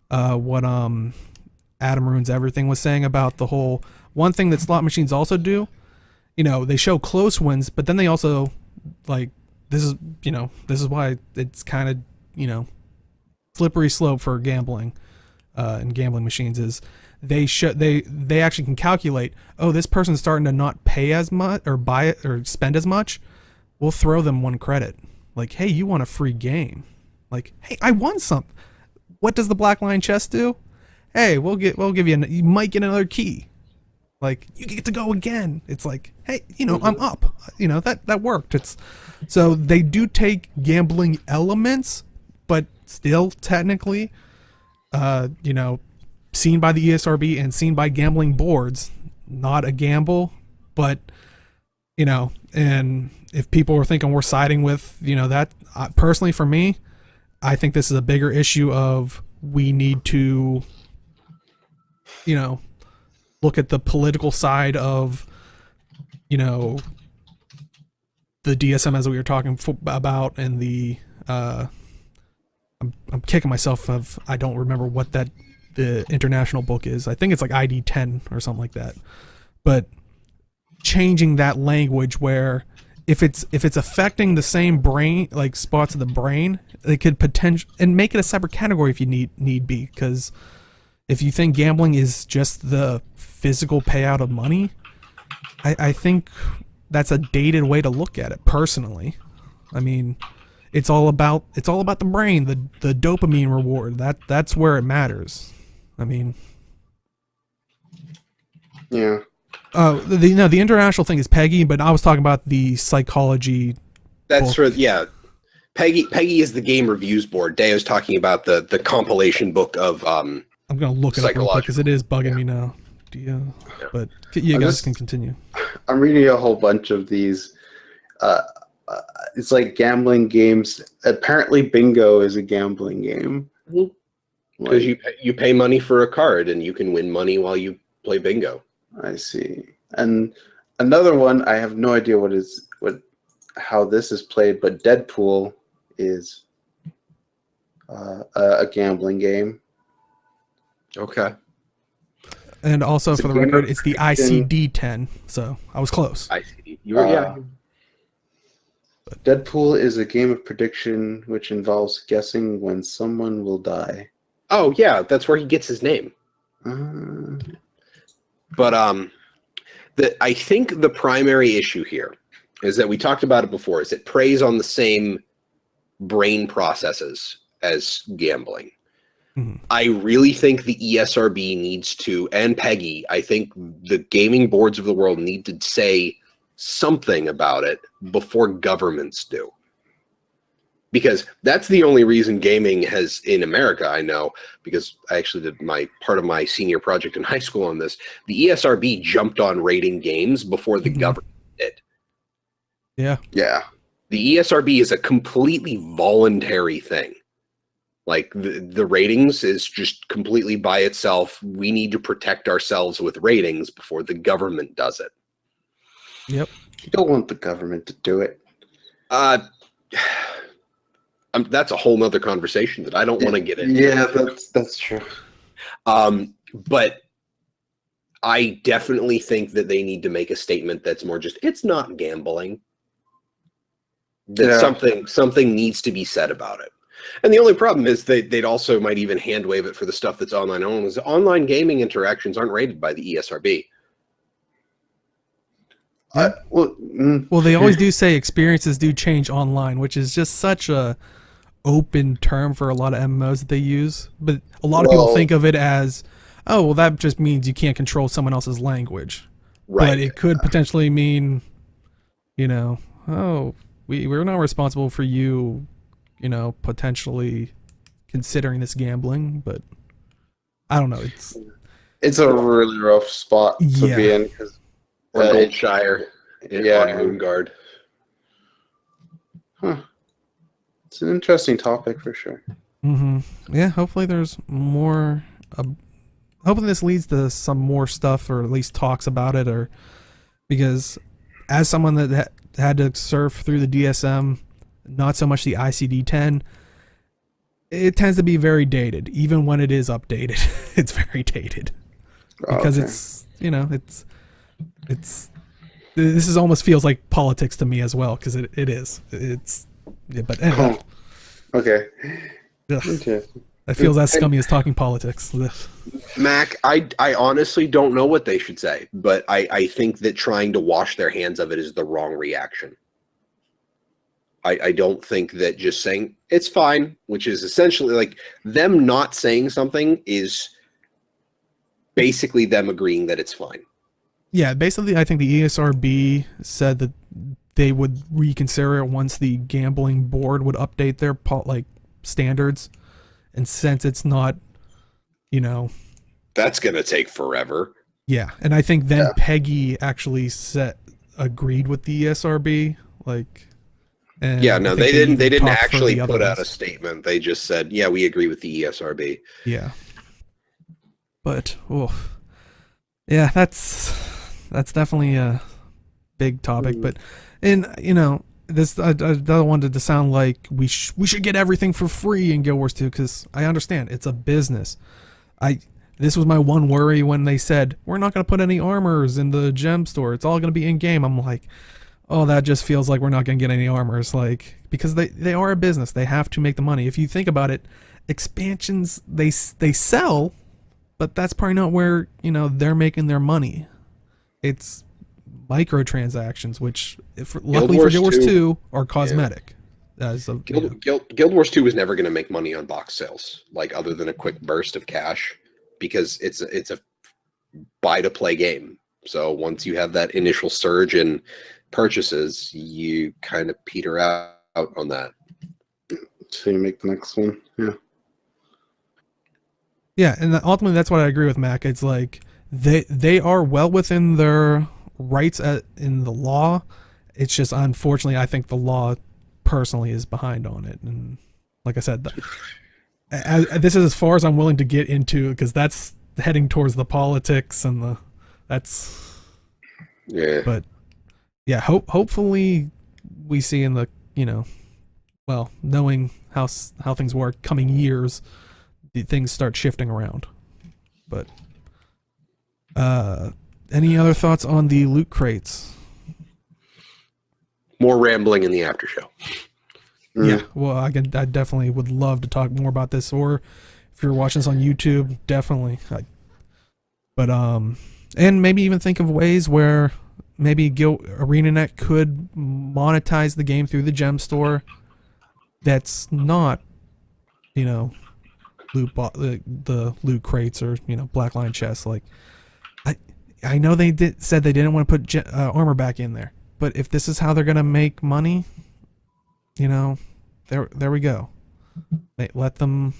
what Adam Ruins Everything was saying about the whole one thing that slot machines also do. You know, they show close wins, but then they also like this is why it's kind of, you know, slippery slope for gambling and gambling machines is they actually can calculate, oh, this person's starting to not pay as much or buy it or spend as much. We'll throw them 1 credit. Like, hey, you want a free game? Like, hey, I won something. What does the Black Lion chest do? Hey, we'll give you you might get another key. Like, you get to go again. It's like, hey, you know, I'm up. You know, that worked. It's so they do take gambling elements, but still technically, you know, seen by the ESRB and seen by gambling boards, not a gamble. But, you know, and if people are thinking we're siding with, you know, that personally for me, I think this is a bigger issue of we need to, you know, look at the political side of, you know, the DSM as we were talking about, and the I'm kicking myself of I don't remember what the international book is. I think it's like ID 10 or something like that. But changing that language where if it's affecting the same brain, like spots of the brain, it could potential and make it a separate category if you need be, because if you think gambling is just the physical payout of money, I think that's a dated way to look at it personally. I mean, it's all about the brain, the dopamine reward. That's where it matters. I mean, yeah. The international thing is Peggy, but I was talking about the psychology. That's for Peggy is the game reviews board. Dayo's talking about the compilation book of I'm gonna look it up real quick because it is bugging me now. But you guys can continue. I'm reading a whole bunch of these. It's like gambling games. Apparently, bingo is a gambling game. Because you pay money for a card and you can win money while you play bingo. I see. And another one, I have no idea how this is played, but Deadpool is a gambling game. Okay. And also, for the record, it's the ICD-10, so I was close. ICD. Yeah. Deadpool is a game of prediction which involves guessing when someone will die. Oh, yeah, that's where he gets his name. But I think the primary issue here is that we talked about it before, is it preys on the same brain processes as gambling. I really think the ESRB needs to, and Peggy, I think the gaming boards of the world need to say something about it before governments do. Because that's the only reason gaming has, in America, I know, because I actually did part of my senior project in high school on this, the ESRB jumped on rating games before the government did. Yeah. Yeah. The ESRB is a completely voluntary thing. Like the ratings is just completely by itself. We need to protect ourselves with ratings before the government does it. Yep. You don't want the government to do it. That's a whole nother conversation that I don't want to get into. Yeah, that's true. But I definitely think that they need to make a statement that's more just, it's not gambling. That something needs to be said about it. And the only problem is they'd also might even hand wave it for the stuff that's online only. Online gaming interactions aren't rated by the ESRB. Well, they always do say experiences do change online, which is just such a open term for a lot of MMOs that they use. But a lot of people think of it as, oh, well, that just means you can't control someone else's language. Right. But it could potentially mean, oh, we're not responsible for you, potentially considering this gambling. But I don't know. It's a really rough spot to be in. Or Goldshire on Moonguard. Huh. It's an interesting topic for sure. Mm-hmm. Yeah, hopefully there's more. Hopefully this leads to some more stuff, or at least talks about it, or because as someone that had to surf through the DSM, not so much the ICD-10, it tends to be very dated. Even when it is updated, it's very dated because this almost feels like politics to me as well, because it is. But anyway. Okay. Okay. That feels as scummy as talking politics. Mac, I honestly don't know what they should say, but I think that trying to wash their hands of it is the wrong reaction. I don't think that just saying it's fine, which is essentially like them not saying something, is basically them agreeing that it's fine. Yeah, basically, I think the ESRB said that they would reconsider it once the gambling board would update their standards, and since it's not, that's gonna take forever. Yeah, and I think then Peggy actually agreed with the ESRB, and they didn't actually put out a statement. They just said, yeah, we agree with the ESRB. Yeah, but yeah, that's definitely a big topic. But this I don't want it to sound like we should get everything for free in Guild Wars 2, because I understand it's a business. This was my one worry when they said we're not going to put any armors in the gem store, it's all going to be in game. I'm like, oh, that just feels like we're not going to get any armors, because they are a business. They have to make the money. If you think about it, expansions they sell, but that's probably not where they're making their money. It's microtransactions, which luckily for Guild Wars 2 are cosmetic. Guild Wars 2 is never going to make money on box sales, other than a quick burst of cash, because it's a buy to play game. So once you have that initial surge in purchases, you kind of peter out on that. So you make the next one. Yeah, and ultimately that's what I agree with Mac. It's like they are well within their rights in the law. It's just, unfortunately, I think the law personally is behind on it. And like I said, this is as far as I'm willing to get into, because that's heading towards the politics and that's. Yeah. But yeah, hopefully we see in the knowing how things work, coming years, things start shifting around. But any other thoughts on the loot crates? More rambling in the after show. Yeah, well, I definitely would love to talk more about this, or if you're watching this on YouTube, definitely. And maybe even think of ways where maybe ArenaNet could monetize the game through the gem store. That's not, the loot crates or black line chests. I know they said they didn't want to put armor back in there, but if this is how they're gonna make money, there we go. Let them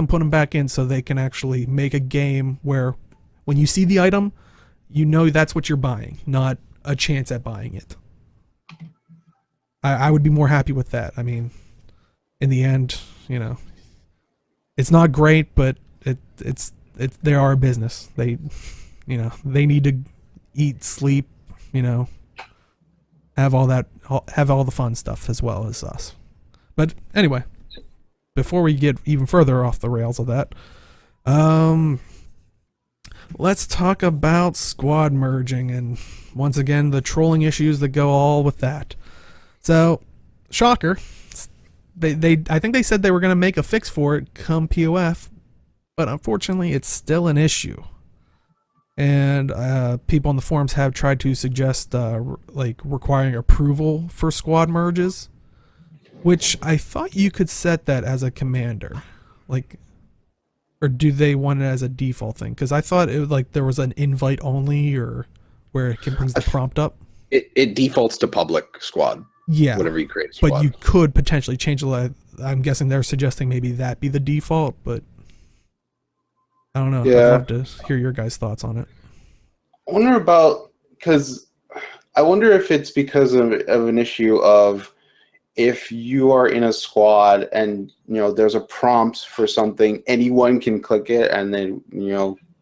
put them back in, so they can actually make a game where when you see the item, that's what you're buying, not a chance at buying it. I would be more happy with that. I mean, in the end, it's not great, but they are a business. They need to eat, sleep, have all the fun stuff as well as us. But anyway, before we get even further off the rails of that, let's talk about squad merging and once again the trolling issues that go all with that. So, shocker, I think they said they were going to make a fix for it come POF, but unfortunately it's still an issue. And people on the forums have tried to suggest requiring approval for squad merges, which I thought you could set that as a commander, or do they want it as a default thing? Because I thought there was an invite only, or where it brings the prompt up. It defaults to public squad. Yeah, whenever you create a squad. But you could potentially change it. I'm guessing they're suggesting maybe that be the default, but I don't know. Yeah. I'd love to hear your guys' thoughts on it. I wonder if it's because of an issue of if you are in a squad and there's a prompt for something, anyone can click it and then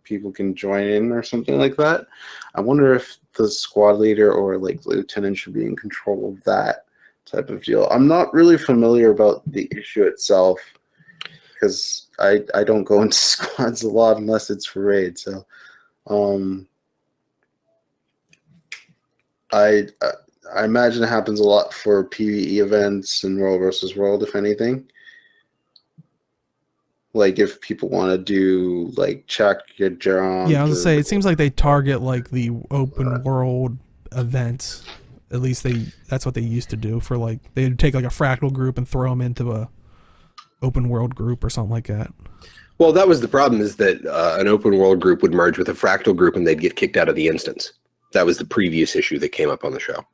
people can join in or something like that. I wonder if the squad leader or lieutenant should be in control of that type of deal. I'm not really familiar about the issue itself because I don't go into squads a lot unless it's for raid. So I imagine it happens a lot for PvE events and World versus World, if anything. If people want to do check your jump. Yeah, I was gonna say it seems like they target the open world events. At least that's what they used to do for they'd take a fractal group and throw them into a open world group or something like that. Well, that was the problem, is that an open world group would merge with a fractal group and they'd get kicked out of the instance. That was the previous issue that came up on the show.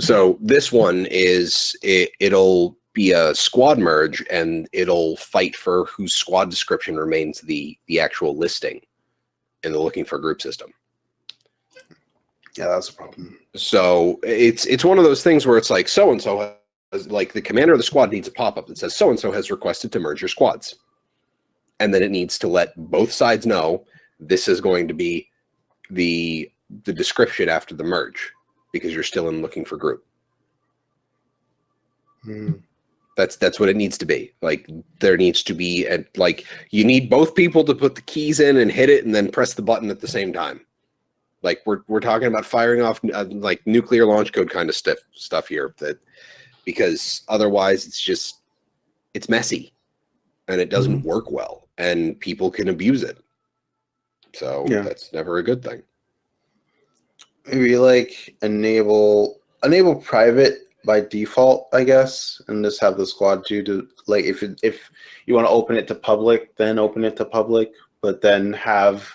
So this one is it'll be a squad merge and it'll fight for whose squad description remains the actual listing in the looking for group system. Yeah, that's a problem. So it's one of those things where it's so and so has, the commander of the squad needs a pop-up that says so and so has requested to merge your squads, and then it needs to let both sides know this is going to be the description after the merge because you're still in looking for group. That's what it needs to be. There needs to be you need both people to put the keys in and hit it and then press the button at the same time. We're talking about firing off nuclear launch code kind of stuff here, because otherwise it's messy and it doesn't work well and people can abuse it. So that's never a good thing. Maybe enable private by default, I guess, and just have the squad to if you want to open it to public, then open it to public, but then have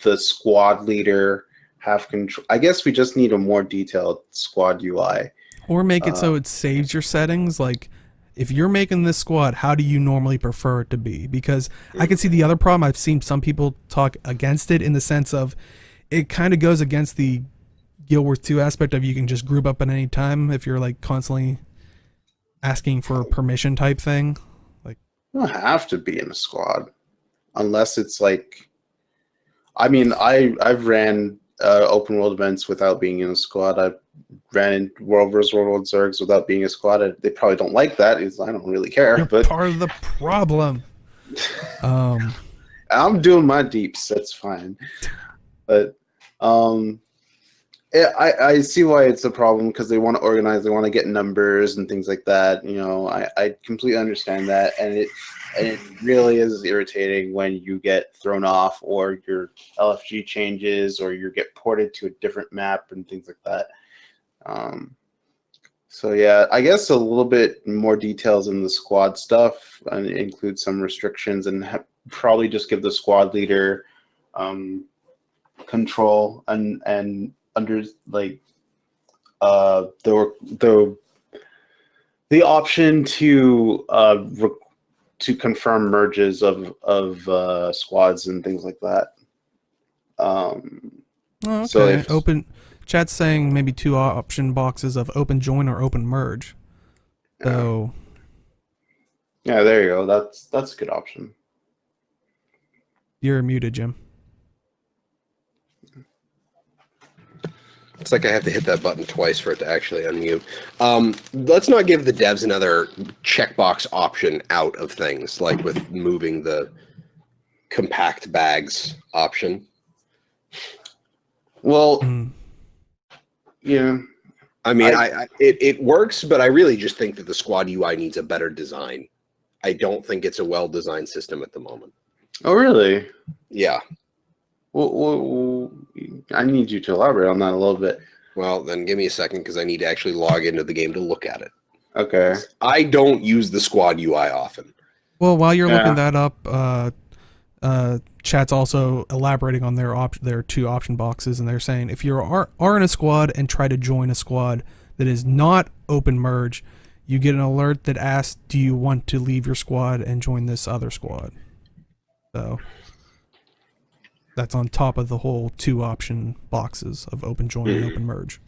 the squad leader have control. I guess we just need a more detailed squad UI. Or make it so it saves your settings. If you're making this squad, how do you normally prefer it to be? Because I can see the other problem. I've seen some people talk against it in the sense of it kind of goes against the Guild Wars 2 aspect of you can just group up at any time if you're constantly asking for permission type thing. You don't have to be in a squad unless it's I've ran open world events without being in a squad. I ran in World vs. World Zergs without being a squad. They probably don't like that. I don't really care. You're but part of the problem. I'm doing my deeps. That's fine. But I see why it's a problem because they want to organize. They want to get numbers and things like that. I completely understand that, and it really is irritating when you get thrown off or your LFG changes or you get ported to a different map and things like that. So yeah, I guess a little bit more details in the squad stuff and include some restrictions and probably just give the squad leader control and under the option to confirm merges of squads and things like that. Okay. So open chat's saying maybe 2 option boxes of open join or open merge. So Yeah, there you go. That's a good option. You're muted, Jim. It's like I have to hit that button twice for it to actually unmute. Let's not give the devs another checkbox option out of things, like with moving the compact bags option. Well, Mm. yeah. I mean, it works, but I really just think that the squad UI needs a better design. I don't think it's a well-designed system at the moment. Oh, really? Yeah. Well, I need you to elaborate on that a little bit. Well, then give me a second because I need to actually log into the game to look at it. Okay. I don't use the squad UI often. Well, while you're looking that up, chat's also elaborating on their two option boxes, and they're saying if you are in a squad and try to join a squad that is not open merge, you get an alert that asks, do you want to leave your squad and join this other squad? So that's on top of the whole two option boxes of open join and open merge.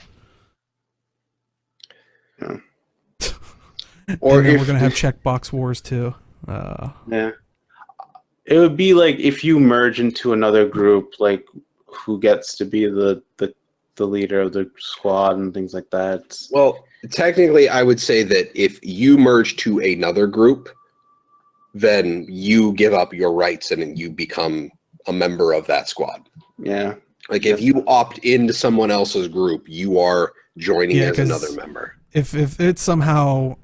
Yeah. Or then we're going to have checkbox wars too. Yeah. It would be like if you merge into another group, like who gets to be the leader of the squad and things like that. Well, technically, I would say that if you merge to another group, then you give up your rights and you become a member of that squad. Yeah. Like if you opt into someone else's group, you are joining as another member. If it somehow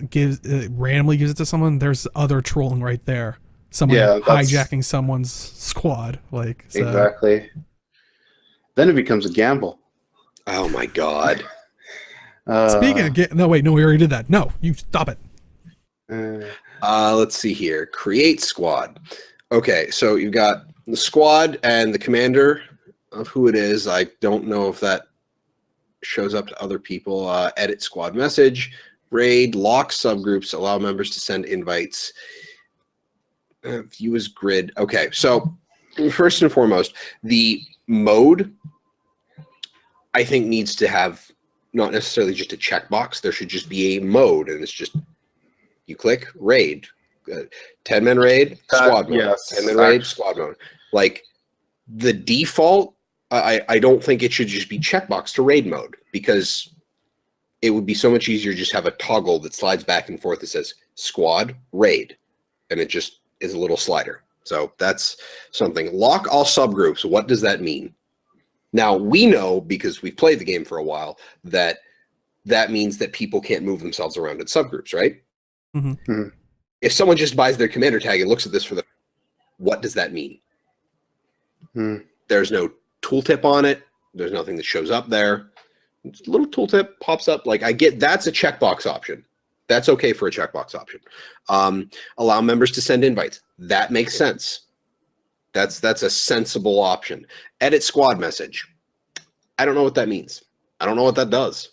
randomly gives it to someone, there's other trolling right there. Someone hijacking someone's squad, like so. Exactly. Then it becomes a gamble. Oh my god. Speaking of no, we already did that. No, you stop it. Let's see here. Create squad. Okay, so you've got the squad and the commander of who it is. I don't know if that shows up to other people. Edit squad message, raid, lock subgroups, allow members to send invites. View as grid. Okay, so first and foremost, the mode I think needs to have not necessarily just a checkbox. There should just be a mode, and it's just you click raid, 10-man raid, squad mode, yes, 10-man raid, squad mode. Like the default, I don't think it should just be checkbox to raid mode, because it would be so much easier to just have a toggle that slides back and forth that says squad raid, and it just is a little slider. So that's something. Lock all subgroups. What does that mean? Now, we know, because we've played the game for a while, that that means that people can't move themselves around in subgroups, right? Mm-hmm. If someone just buys their commander tag and looks at this what does that mean? There's no tooltip on it. There's nothing that shows up there. A little tooltip pops up. Like, I get that's a checkbox option. That's okay for a checkbox option. Allow members to send invites. That makes sense. That's a sensible option. Edit squad message. I don't know what that means. I don't know what that does.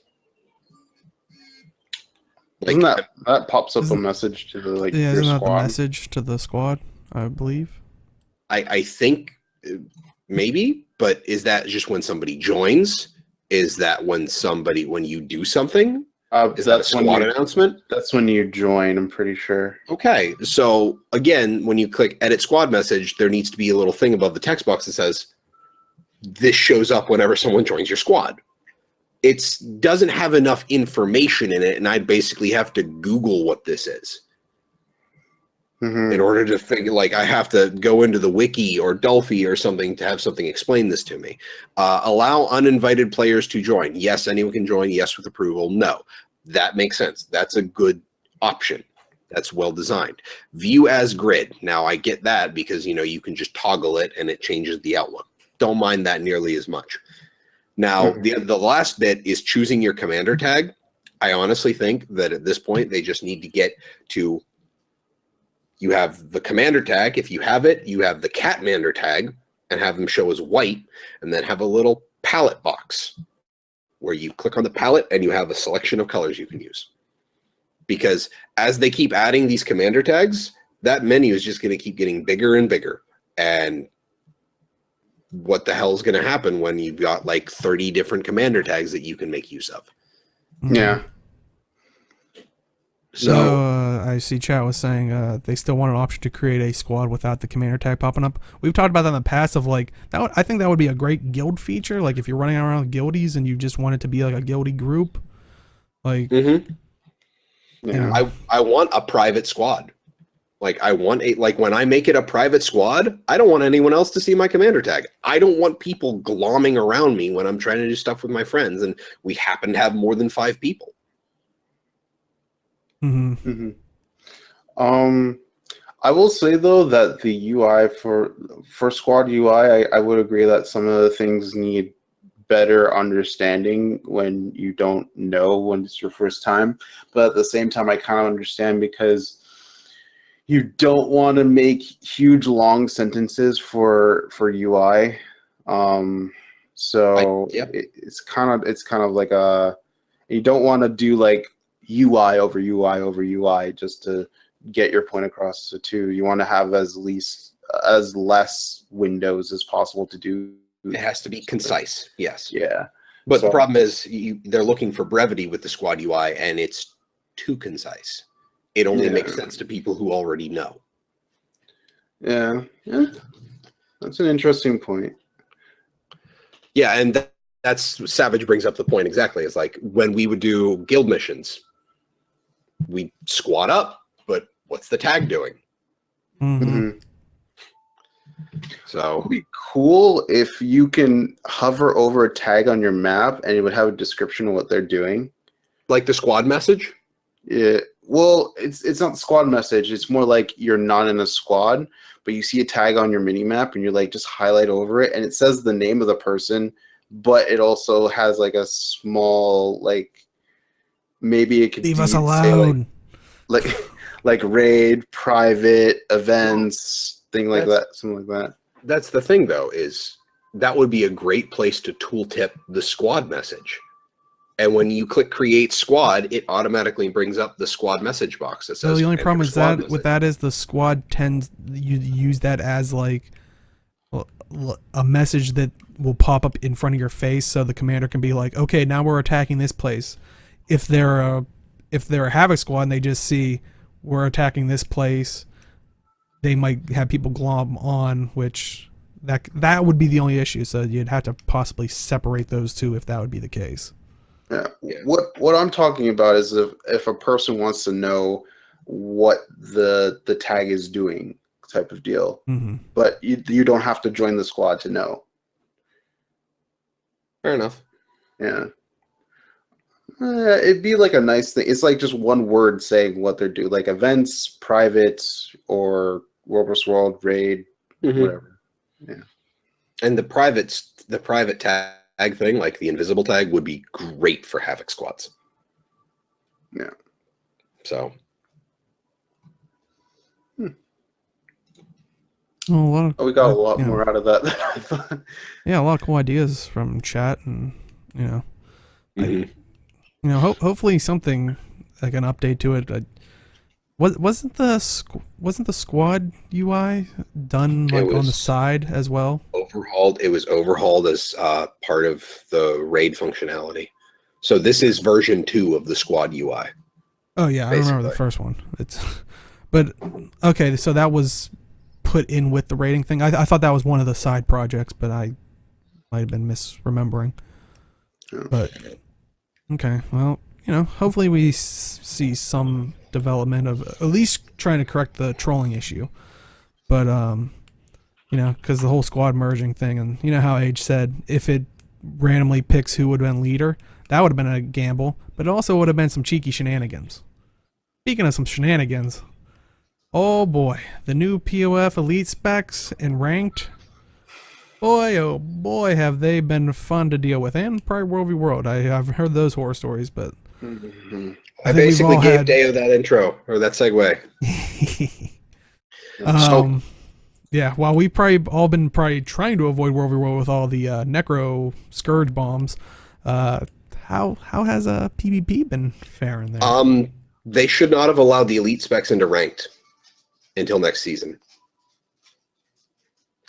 Like, isn't that pops up a message to your isn't that squad? the message to the squad, I believe? I think maybe, but is that just when somebody joins? Is that when you do something? Is that a squad announcement? That's when you join, I'm pretty sure. Okay, so again, when you click edit squad message, there needs to be a little thing above the text box that says, this shows up whenever someone joins your squad. It doesn't have enough information in it, and I basically have to Google what this is. In order to figure, like, I have to go into the wiki or Delphi or something to have something explain this to me. Allow uninvited players to join. Yes, anyone can join. Yes, with approval. No. That makes sense. That's a good option. That's well designed. View as grid. Now, I get that because, you can just toggle it and it changes the outlook. Don't mind that nearly as much. Now, the last bit is choosing your commander tag. I honestly think that at this point, they just need to get to... You have the commander tag. If you have it, you have the catmander tag and have them show as white, and then have a little palette box where you click on the palette and you have a selection of colors you can use. Because as they keep adding these commander tags, that menu is just going to keep getting bigger and bigger. And what the hell is going to happen when you've got like 30 different commander tags that you can make use of? Yeah. So I see chat was saying they still want an option to create a squad without the commander tag popping up. We've talked about that in the past of like that. I think that would be a great guild feature. Like if you're running around with guildies and you just want it to be like a guildie group, like you know. I want a private squad. Like I want when I make it a private squad, I don't want anyone else to see my commander tag. I don't want people glomming around me when I'm trying to do stuff with my friends, and we happen to have more than 5 people. I will say though that the UI for squad UI, I would agree that some of the things need better understanding when you don't know when it's your first time. But at the same time, I kind of understand because you don't want to make huge long sentences for UI. It's kind of like you don't want to do like UI over UI over UI just to get your point across to 2. You want to have as less windows as possible to do. It has to be concise. Yes. Yeah. But the problem is they're looking for brevity with the squad UI, and it's too concise. It only makes sense to people who already know. Yeah. That's an interesting point. Yeah, and that's Savage brings up the point exactly. It's like when we would do guild missions, we squad up, but what's the tag doing? So it would be cool if you can hover over a tag on your map and it would have a description of what they're doing. Like the squad message? Yeah. Well, it's not the squad message. It's more like you're not in a squad, but you see a tag on your mini map and you're like just highlight over it and it says the name of the person, but it also has like a small maybe it could leave us alone. Like raid, private, events, something like that. That's the thing though, is that would be a great place to tooltip the squad message. And when you click create squad, it automatically brings up the squad message box that says. So the only problem is that with that is the squad tends you use that as like a message that will pop up in front of your face, so the commander can be like, okay, now we're attacking this place. If they're a Havoc squad and they just see we're attacking this place, they might have people glom on, which that would be the only issue. So you'd have to possibly separate those two if that would be the case. Yeah. What I'm talking about is if a person wants to know what the tag is doing, type of deal. But you don't have to join the squad to know. Fair enough. Yeah. It'd be like a nice thing. It's like just one word saying what they're doing, like events, private, or World vs. World, raid, whatever. Yeah. And the private tag thing, like the invisible tag, would be great for Havoc squads. Yeah. So. Well, we got a lot more out of that than I thought. Yeah, a lot of cool ideas from chat, and hopefully something like an update to it. Wasn't the squad UI done like on the side as well? Overhauled. It was overhauled as part of the raid functionality. So this is version 2 of the squad UI. Oh yeah, I remember the first one. But okay, so that was put in with the rating thing. I thought that was one of the side projects, but I might have been misremembering. But okay, well, hopefully we see some development of at least trying to correct the trolling issue. But because the whole squad merging thing, and how Age said if it randomly picks who would have been leader, that would have been a gamble, but it also would have been some cheeky shenanigans. Speaking of some shenanigans, oh boy, the new POF elite specs and ranked, boy oh boy have they been fun to deal with, and probably World v World. I've heard those horror stories, but I basically gave Deo that intro, or that segue. Yeah, while we've probably all been trying to avoid World v World with all the Necro Scourge bombs, how has PvP been faring there? They should not have allowed the elite specs into ranked until next season.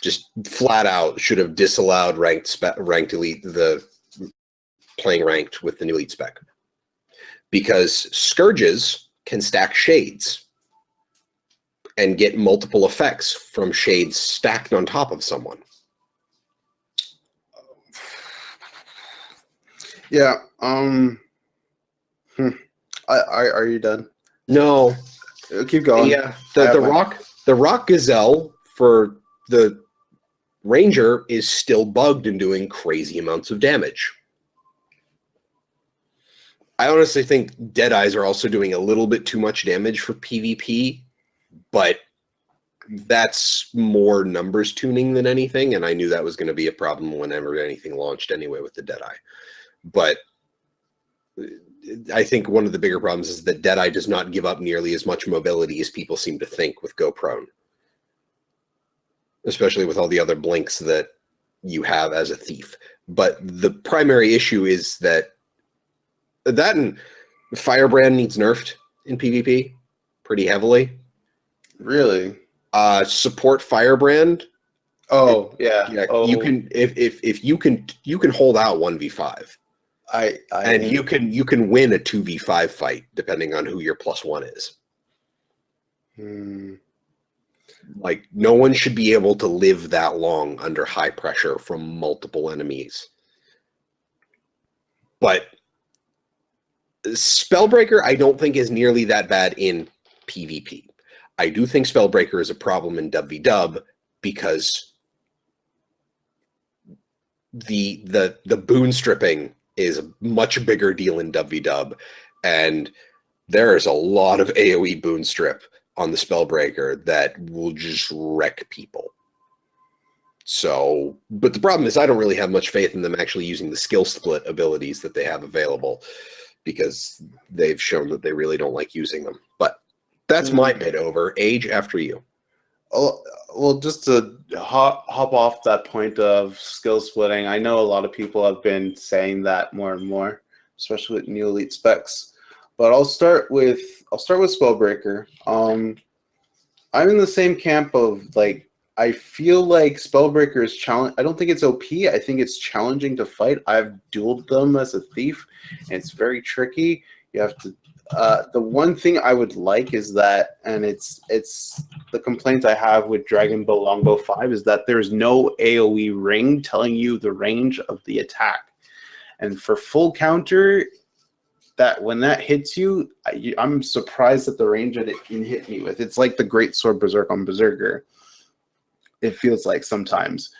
Just flat out should have disallowed ranked elite, the playing ranked with the new elite spec, because scourges can stack shades and get multiple effects from shades stacked on top of someone. Yeah. Are you done? No. Keep going. Yeah. The rock gazelle for the ranger is still bugged and doing crazy amounts of damage. I honestly think Deadeyes are also doing a little bit too much damage for PvP, but that's more numbers tuning than anything, and I knew that was going to be a problem whenever anything launched anyway with the Deadeye. But I think one of the bigger problems is that Deadeye does not give up nearly as much mobility as people seem to think with Go Prone, especially with all the other blinks that you have as a thief. But the primary issue is that and Firebrand needs nerfed in PvP pretty heavily. Really? Support Firebrand. Oh, yeah. Oh. You can if you can hold out 1v5. And you can win a 2v5 fight depending on who your +1 is. Like, no one should be able to live that long under high pressure from multiple enemies. But Spellbreaker, I don't think is nearly that bad in PvP. I do think Spellbreaker is a problem in WV because the boon stripping is a much bigger deal in WW, and there is a lot of AoE boon strip on the Spellbreaker that will just wreck people. So, but the problem is I don't really have much faith in them actually using the skill split abilities that they have available, because they've shown that they really don't like using them. But that's my bit over. Age, after you. Well, just to hop off that point of skill splitting, I know a lot of people have been saying that more and more, especially with new elite specs. But I'll start with Spellbreaker. I'm in the same camp of, like, I feel like Spellbreaker is challenge. I don't think it's OP. I think it's challenging to fight. I've dueled them as a thief, and it's very tricky. You have to. The one thing I would like is that, and it's the complaint I have with Dragon Bow Longbow 5 is that there's no AoE ring telling you the range of the attack, and for full counter, that when that hits you, I'm surprised at the range that it can hit me with. It's like the Great Sword Berserk on Berserker. It feels like sometimes,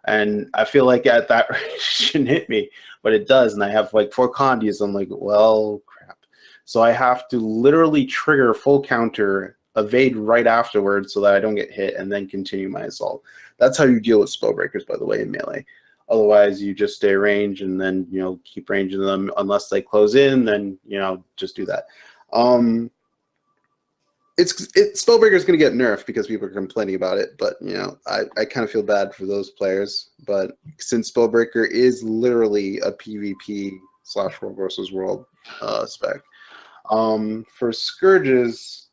and I feel like at that range it shouldn't hit me, but it does, and I have like 4 condies. I'm like, well, crap. So I have to literally trigger full counter, evade right afterwards so that I don't get hit, and then continue my assault. That's how you deal with Spellbreakers, by the way, in Melee. Otherwise, you just stay range and then, you know, keep ranging them unless they close in. Then, you know, just do that. Spellbreaker is going to get nerfed because people are complaining about it, but, you know, I kind of feel bad for those players. But since Spellbreaker is literally a PvP / World versus World spec, for Scourges,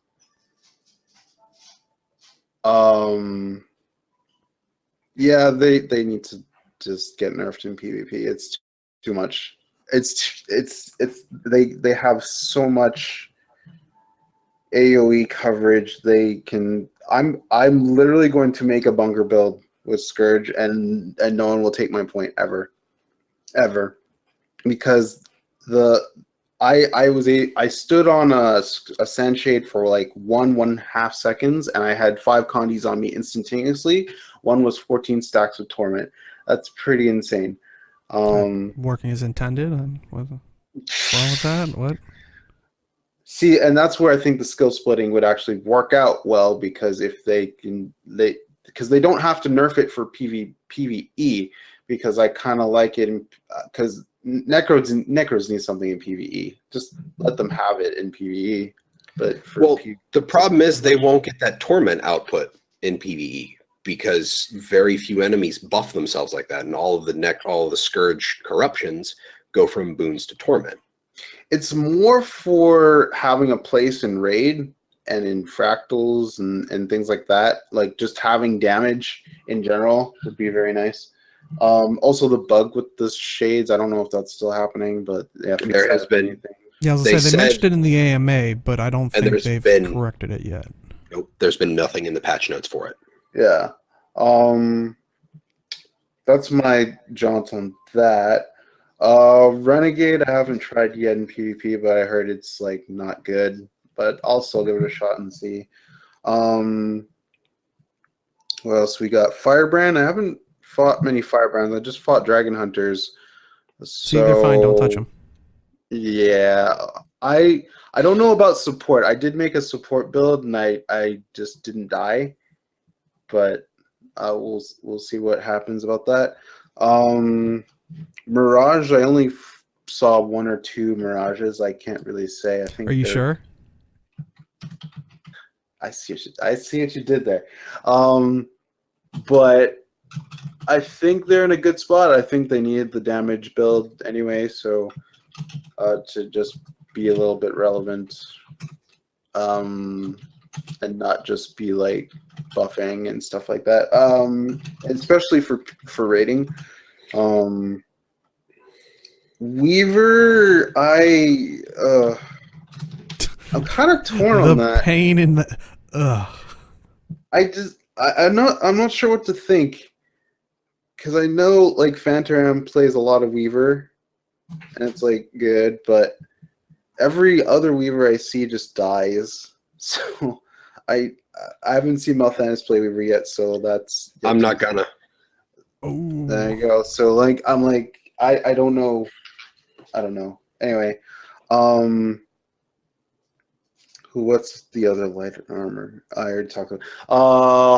yeah, they need to just get nerfed in PvP. It's too much. They have so much AoE coverage. They can. I'm literally going to make a bunker build with Scourge, and no one will take my point ever, because I stood on a sandshade for like 1.5 seconds, and I had 5 condies on me instantaneously. One was 14 stacks of torment. That's pretty insane. Working as intended. What's wrong with that? What? See, and that's where I think the skill splitting would actually work out well, because if they don't have to nerf it for PvE, because I kind of like it, because Necros need something in PvE. Just let them have it in PvE. But the problem is they won't get that torment output in PvE, because very few enemies buff themselves like that, and all of the Scourge corruptions go from boons to torment. It's more for having a place in raid and in fractals and things like that. Like, just having damage in general would be very nice. Also, the bug with the shades, I don't know if that's still happening, but yeah, there has been. Yeah, I was gonna say they mentioned it in the AMA, but I don't think they've corrected it yet. Nope, there's been nothing in the patch notes for it. Yeah. That's my jaunt on that. Renegade I haven't tried yet in PvP, but I heard it's like not good. But I'll still give it a shot and see. What else we got? Firebrand. I haven't fought many Firebrands. I just fought Dragon Hunters. See, they're fine. Don't touch them. Yeah, I don't know about support. I did make a support build and I just didn't die, but we'll see what happens about that. Mirage, I only saw 1 or 2 Mirages. I can't really say. I think. Are you sure? I see what you did there. But I think they're in a good spot. I think they needed the damage build anyway, so to just be a little bit relevant, and not just be like buffing and stuff like that. Especially for raiding. Weaver, I'm kind of torn on that. The pain in the. I'm not sure what to think, because I know like Phantom plays a lot of Weaver, and it's like good, but every other Weaver I see just dies. So I haven't seen Malthanis play Weaver yet, so that's. I'm not gonna. Oh. There you go. So like I'm like I don't know. I don't know. Anyway, what's the other light armor? I already talked about.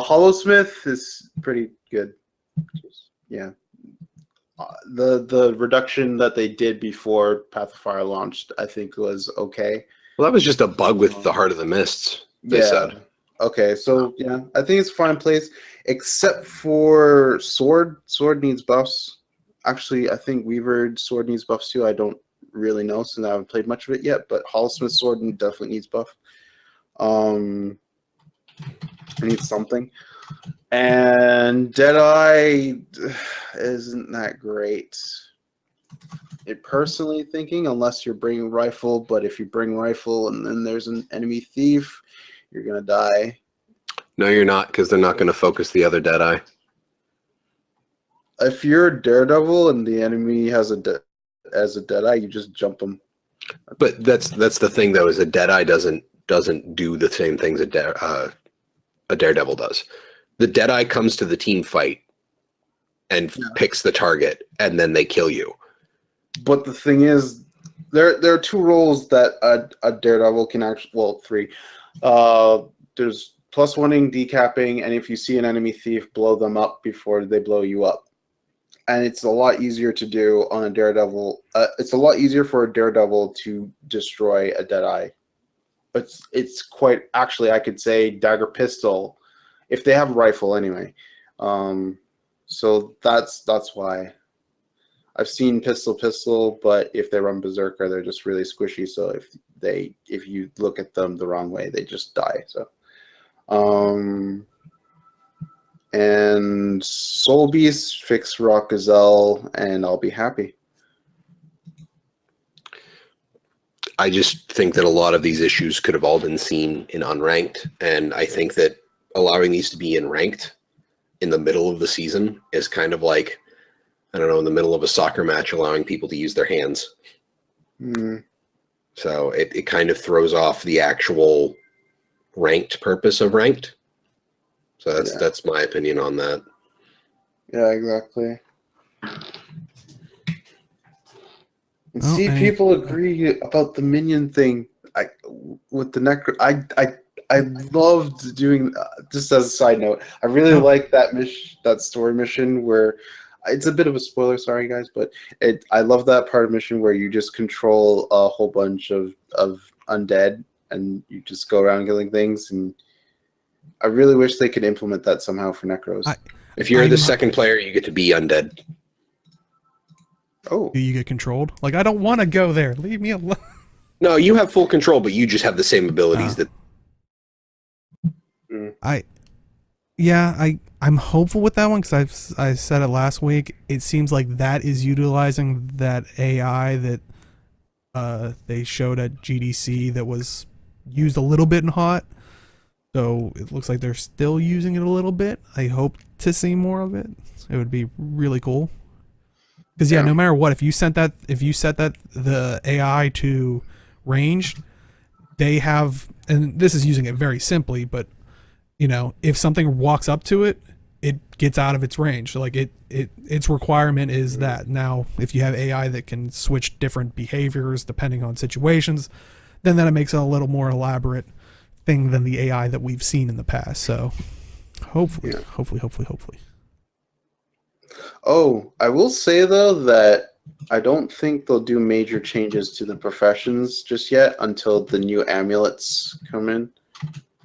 Hollowsmith is pretty good. Yeah. The reduction that they did before Path of Fire launched, I think, was okay. Well, that was just a bug with the Heart of the Mists, they said. Okay, so yeah, I think it's a fine place, except for Sword. Sword needs buffs. Actually, I think Weaver Sword needs buffs too. I don't really know since I haven't played much of it yet, but Hollowsmith Sword definitely needs buff. It needs something. And Deadeye isn't that great. Personally thinking, unless you're bringing rifle, but if you bring rifle and then there's an enemy thief, you're gonna die. No, you're not, because they're not going to focus the other Deadeye. If you're a Daredevil and the enemy has a Deadeye, you just jump them. But that's the thing, though, is a Deadeye doesn't do the same things a Daredevil does. The Deadeye comes to the team fight and picks the target, and then they kill you. But the thing is, there are 2 roles that a Daredevil can actually, well, 3. There's +1ing, decapping, and if you see an enemy thief, blow them up before they blow you up. And it's a lot easier to do on a Daredevil. It's a lot easier for a Daredevil to destroy a Deadeye. It's quite, actually, I could say Dagger Pistol, if they have a rifle anyway. So that's why. I've seen pistol, but if they run Berserker, they're just really squishy. So if you look at them the wrong way, they just die. So, and Soul Beast, fix Rock Gazelle, and I'll be happy. I just think that a lot of these issues could have all been seen in unranked, and I think that allowing these to be in ranked in the middle of the season is kind of like, I don't know, in the middle of a soccer match, allowing people to use their hands. So it kind of throws off the actual ranked purpose of ranked. So that's my opinion on that. Yeah, exactly. And see, people agree about the minion thing. With the Necro, I loved doing. Just as a side note, I really like that story mission where. It's a bit of a spoiler, sorry guys, but I love that part of mission where you just control a whole bunch of undead and you just go around killing things, and I really wish they could implement that somehow for Necros. If you're the second player, you get to be undead. Oh. Do you get controlled? Like, I don't want to go there. Leave me alone. No, you have full control, but you just have the same abilities that. I'm hopeful with that one because I said it last week. It seems like that is utilizing that AI that they showed at GDC that was used a little bit in Hot. So it looks like they're still using it a little bit. I hope to see more of it. It would be really cool. Because no matter what, if you set that the AI to ranged, they have, and this is using it very simply, but if something walks up to it, it gets out of its range. So like its requirement is that. Now, if you have AI that can switch different behaviors depending on situations, then that makes it a little more elaborate thing than the AI that we've seen in the past. So hopefully. Oh, I will say though that I don't think they'll do major changes to the professions just yet until the new amulets come in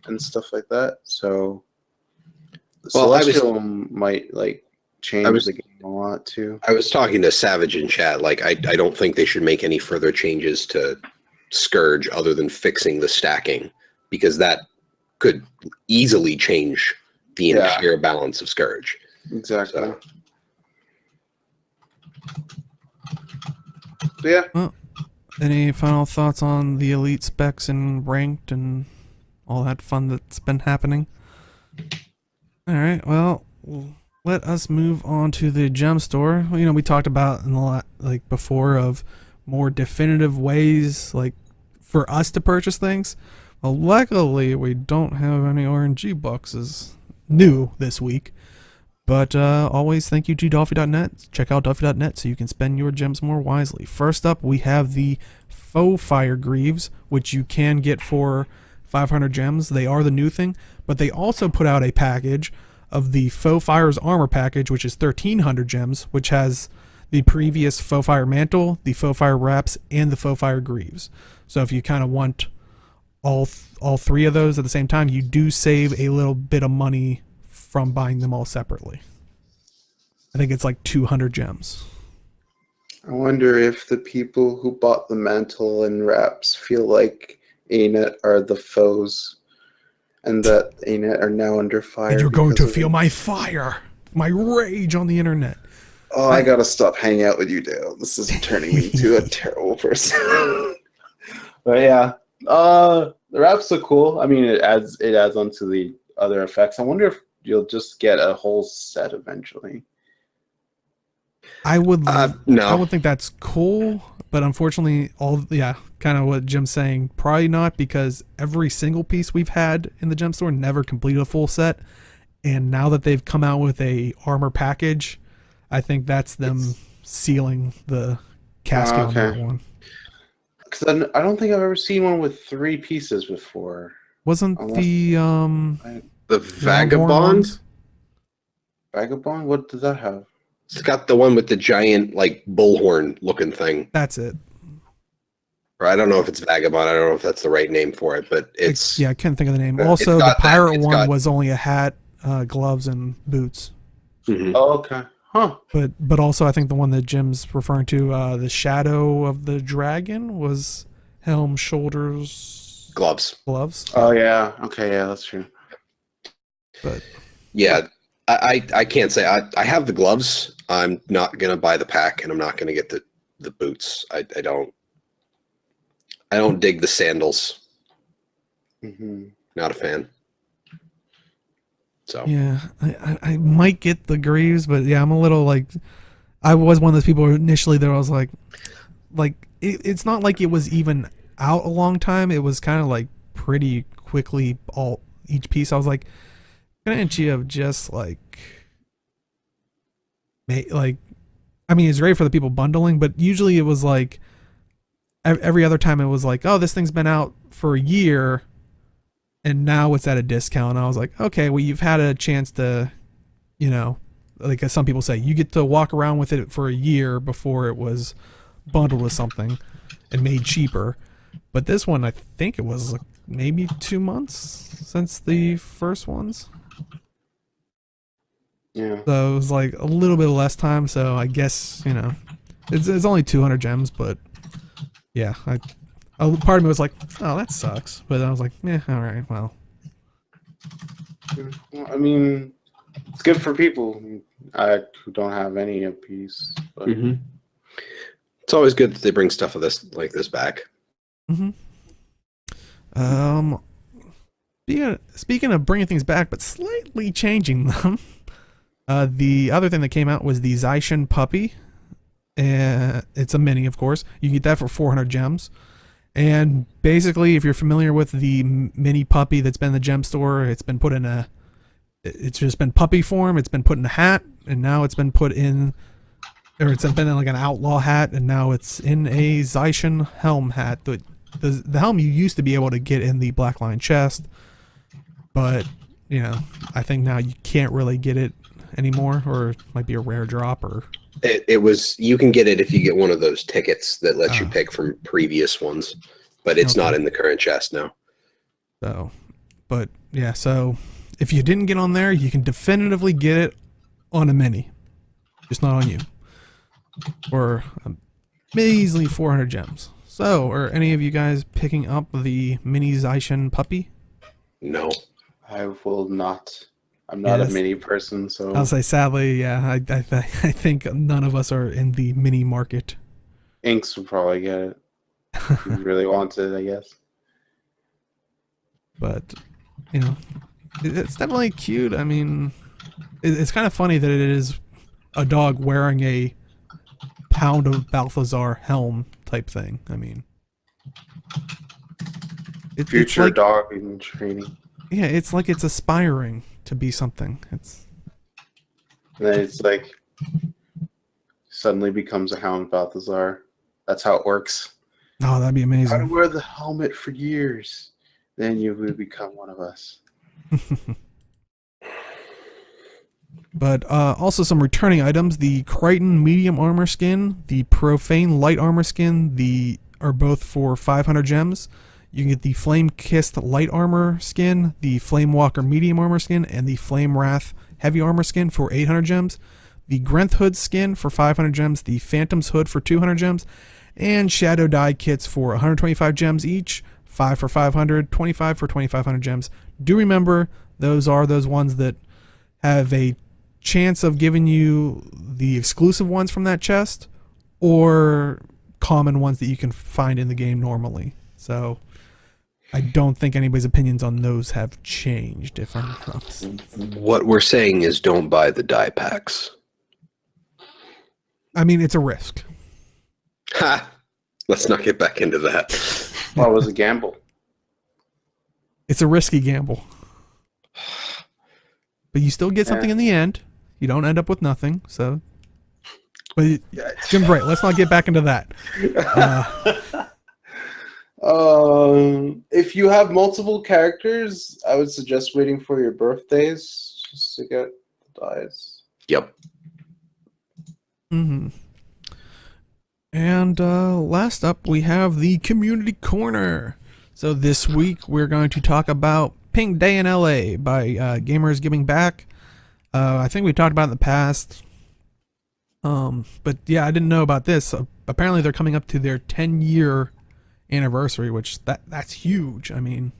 and stuff like that. So the Celestial might like change the game a lot too. I was talking to Savage in chat. Like I don't think they should make any further changes to Scourge other than fixing the stacking, because that could easily change the entire balance of Scourge. Exactly. So. Yeah. Well, any final thoughts on the elite specs and ranked and all that fun that's been happening? All right. Well, let us move on to the gem store. We talked about in the before of more definitive ways for us to purchase things. Well, luckily we don't have any RNG boxes new this week. But always thank you to Dolphy.net. Check out Dolphy.net so you can spend your gems more wisely. First up, we have the Faux Fire Greaves, which you can get for 500 gems. They are the new thing, but they also put out a package of the Faux Fire's Armor package, which is 1,300 gems, which has the previous Faux Fire Mantle, the Faux Fire Wraps, and the Faux Fire Greaves. So if you kind of want all three of those at the same time, you do save a little bit of money from buying them all separately. I think it's like 200 gems. I wonder if the people who bought the mantle and wraps feel like ANET are the foes, and that ANET are now under fire. And you're going to feel my fire, my rage on the internet. Oh, I gotta stop hanging out with you, Dale. This is turning me into a terrible person. But yeah, the wraps are cool. I mean, it adds onto the other effects. I wonder if you'll just get a whole set eventually. I would no. I would think that's cool, but unfortunately kind of what Jim's saying, probably not, because every single piece we've had in the gem store never completed a full set, and now that they've come out with a armor package, I think that's them sealing the casket on that one. Because I don't think I've ever seen one with 3 pieces before. Wasn't the Vagabond? Vagabond? What does that have? It's got the one with the giant, bullhorn looking thing. That's it. Or I don't know if it's Vagabond. I don't know if that's the right name for it, but it's... I can't think of the name. Also, the pirate one was only a hat, gloves, and boots. Mm-hmm. Oh, okay. Huh. But also, I think the one that Jim's referring to, the Shadow of the Dragon, was helm, shoulders... Gloves. Oh, yeah. Okay, yeah, that's true. But... Yeah, I can't say. I have the gloves. I'm not going to buy the pack, and I'm not going to get the boots. I don't dig the sandals. Mm-hmm. Not a fan. So yeah, I might get the Greaves, but yeah, I'm a little I was one of those people initially that I was like it's not like it was even out a long time. It was kind of pretty quickly each piece. I was like, couldn't you have just I mean, it's great for the people bundling, but usually it was every other time it was oh, this thing's been out for a year and now it's at a discount. And I was like, okay, well, you've had a chance to, as some people say, you get to walk around with it for a year before it was bundled with something and made cheaper. But this one, I think it was maybe 2 months since the first ones. Yeah. So it was a little bit less time. So I guess, it's only 200 gems, but yeah, part of me was like, oh, that sucks. But I was like, yeah, all right, well. I mean, it's good for people who don't have any of these. But... Mm-hmm. It's always good that they bring stuff like this back. Mm-hmm. Speaking of bringing things back, but slightly changing them, the other thing that came out was the Zaishin Puppy. It's a mini, of course. You can get that for 400 gems. And basically, if you're familiar with the mini puppy that's been in the gem store, it's just been puppy form. It's been put in a hat, and now it's been put in, or it's been in like an outlaw hat, and now it's in a Zaishin helm hat. The helm you used to be able to get in the Black Lion chest, but I think now you can't really get it anymore, or it might be a rare drop, or you can get it if you get one of those tickets that lets you pick from previous ones, but it's not in the current chest now. So if you didn't get on there, you can definitively get it on a mini, just not on you, for a measly 400 gems. So, are any of you guys picking up the mini Zaishin Puppy? No. I will not. I'm not a mini person, so... I'll say, sadly, yeah, I think none of us are in the mini market. Inks will probably get it. If you really want it, I guess. But, it's definitely cute. I mean, it's kind of funny that it is a dog wearing a Pound of Balthazar helm type thing. I mean, future like, dog in training. Yeah, it's like it's aspiring to be something. And then it's like suddenly becomes a Hound Balthazar. That's how it works. Oh, that'd be amazing. I wear the helmet for years. Then you would become one of us. But also some returning items: the Crichton medium armor skin, the Profane light armor skin. Are both for 500 gems. You can get the Flame Kissed light armor skin, the Flame Walker medium armor skin, and the Flame Wrath heavy armor skin for 800 gems. The Grenth Hood skin for 500 gems, the Phantom's Hood for 200 gems, and Shadow Die kits for 125 gems each. 5 for 500, 25 for 2,500 gems. Do remember, those are those ones that have a chance of giving you the exclusive ones from that chest, or common ones that you can find in the game normally. So I don't think anybody's opinions on those have changed. If I'm not. What we're saying is, don't buy the die packs. I mean, it's a risk. Ha! Let's not get back into that. Well, it was a gamble. It's a risky gamble. But you still get something in the end. You don't end up with nothing. So, but Jim's right. Let's not get back into that. If you have multiple characters, I would suggest waiting for your birthdays just to get the dies. Yep. Mm-hmm. And last up, we have the Community Corner. So this week, we're going to talk about Pink Day in LA by Gamers Giving Back. I think we talked about it in the past. But yeah, I didn't know about this. Apparently, they're coming up to their 10-year anniversary, which that's huge. I mean,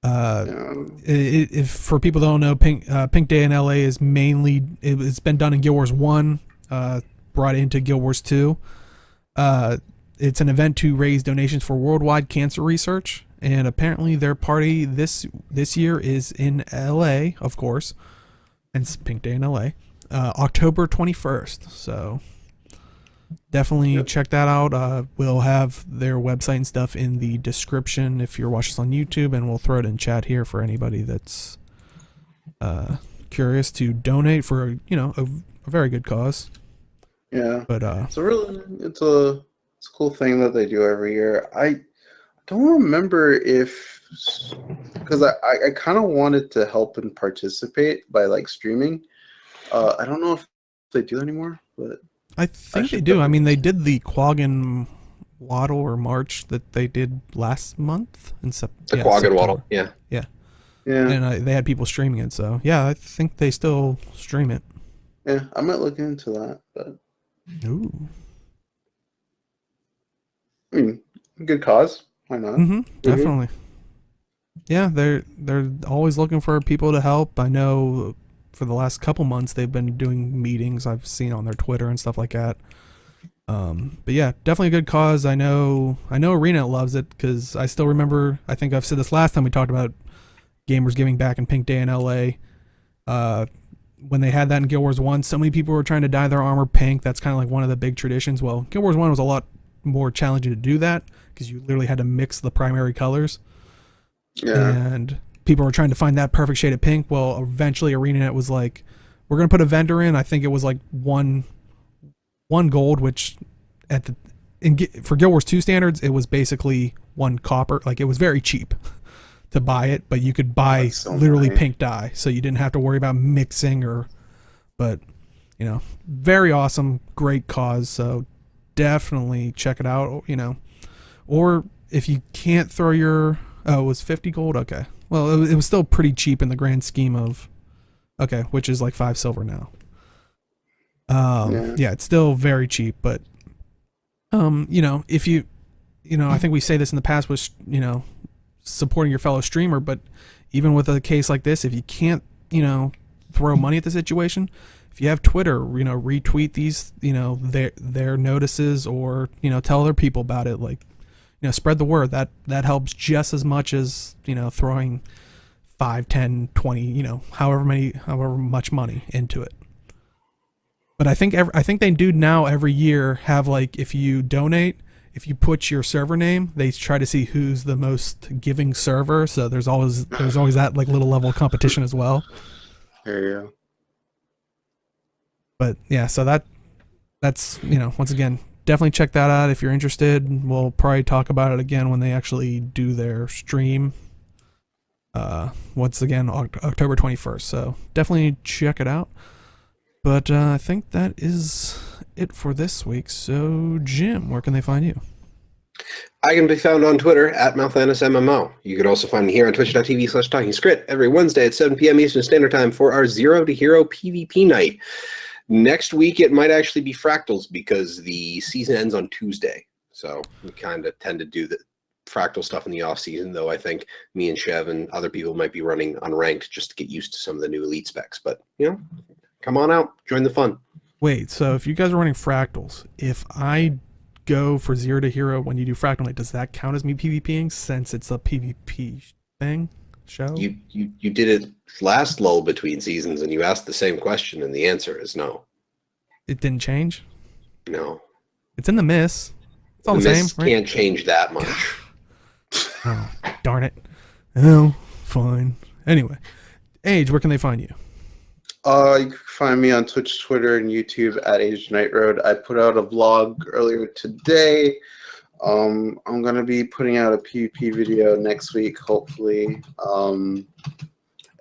if for people that don't know, Pink Day in LA is mainly it's been done in Guild Wars 1, brought into Guild Wars 2. It's an event to raise donations for worldwide cancer research, and apparently their party this year is in LA, of course, and it's Pink Day in LA, October 21st. So definitely check that out. We'll have their website and stuff in the description if you're watching us on YouTube, and we'll throw it in chat here for anybody that's curious to donate for a very good cause. Yeah, but it's a cool thing that they do every year. I don't remember because I kind of wanted to help and participate by streaming. I don't know if they do anymore, but I think they do. I mean, they did the Quaggan Waddle or March that they did last month in September. The Quaggan Waddle, yeah. And they had people streaming it, so yeah, I think they still stream it. Yeah, I might look into that, but ooh, I mean, good cause. Why not? Definitely. Yeah, they're always looking for people to help. I know for the last couple months they've been doing meetings. I've seen on their Twitter and stuff like that. But yeah, definitely a good cause. I know Arena loves it because I still remember. I think I've said this last time we talked about Gamers Giving Back and Pink Day in LA. When they had that in Guild Wars 1, so many people were trying to dye their armor pink. That's kind of like one of the big traditions. Well, Guild Wars 1 was a lot more challenging to do that because you literally had to mix the primary colors. Yeah. And people were trying to find that perfect shade of pink. Well, eventually ArenaNet was like, we're going to put a vendor in. I think it was like one gold, which for Guild Wars 2 standards, it was basically 1 copper. Like, it was very cheap to buy it, but you could buy literally pink dye, so you didn't have to worry about mixing but very awesome, great cause. So definitely check it out, or if you can't throw it was 50 gold. Okay. Well, it was still pretty cheap in the grand scheme of, which is like 5 silver now. Yeah, it's still very cheap, but if you I think we say this in the past was, supporting your fellow streamer, but even with a case like this, if you can't, throw money at the situation, if you have Twitter, retweet these, their notices, or, tell other people about it, like, spread the word. That helps just as much as, throwing 5, 10, 20, however much money into it. But I think they do now every year have, like, if you donate, if you put your server name, they try to see who's the most giving server. So there's always that like little level of competition as well. There you go. But yeah, so that's once again, definitely check that out if you're interested. We'll probably talk about it again when they actually do their stream. Once again, October 21st. So definitely check it out. But I think that is it for this week. So, Jim, where can they find you? I can be found on Twitter at MouthanusMMO. You can also find me here on twitch.tv/TalkingSkrit every Wednesday at 7 p.m. Eastern Standard Time for our Zero to Hero PvP night. Next week, it might actually be Fractals because the season ends on Tuesday. So we kind of tend to do the Fractal stuff in the off-season, though I think me and Chev and other people might be running unranked just to get used to some of the new elite specs. But, come on out, join the fun. Wait, so if you guys are running Fractals, if I go for Zero to Hero when you do Fractal Night, does that count as me PvPing since it's a PvP thing show? You did it last lull between seasons, and you asked the same question, and the answer is no. It didn't change? No. It's in the miss. It's all the same, right? Can't change that much. Oh, darn it. Oh, fine. Anyway, Age, where can they find you? You can find me on Twitch, Twitter, and YouTube at Age Night Road. I put out a vlog earlier today. I'm gonna be putting out a PvP video next week, hopefully.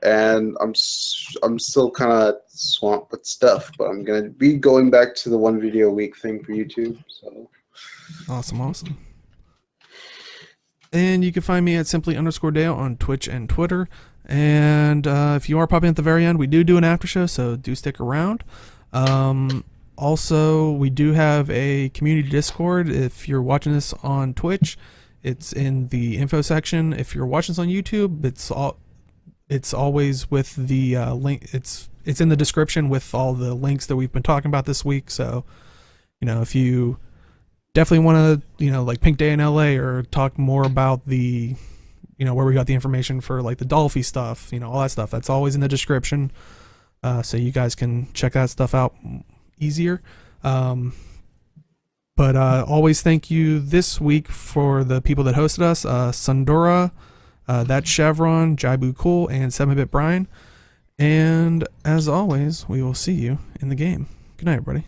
And I'm still kind of swamped with stuff, but I'm gonna be going back to the 1 video a week thing for YouTube. So awesome. And you can find me at simply_Dale on Twitch and Twitter. And if you are popping at the very end, we do an after show, so do stick around. Also, we do have a community Discord. If you're watching this on Twitch, it's in the info section. If you're watching this on YouTube, it's always with the link. It's in the description with all the links that we've been talking about this week. So, if you definitely want to, like Pink Day in LA, or talk more about the where we got the information for like the Dolphy stuff, all that stuff. That's always in the description, so you guys can check that stuff out easier. But always thank you this week for the people that hosted us, Sundora, That Chevron, Jaibu Cool, and 7-Bit Brian. And as always, we will see you in the game. Good night, everybody.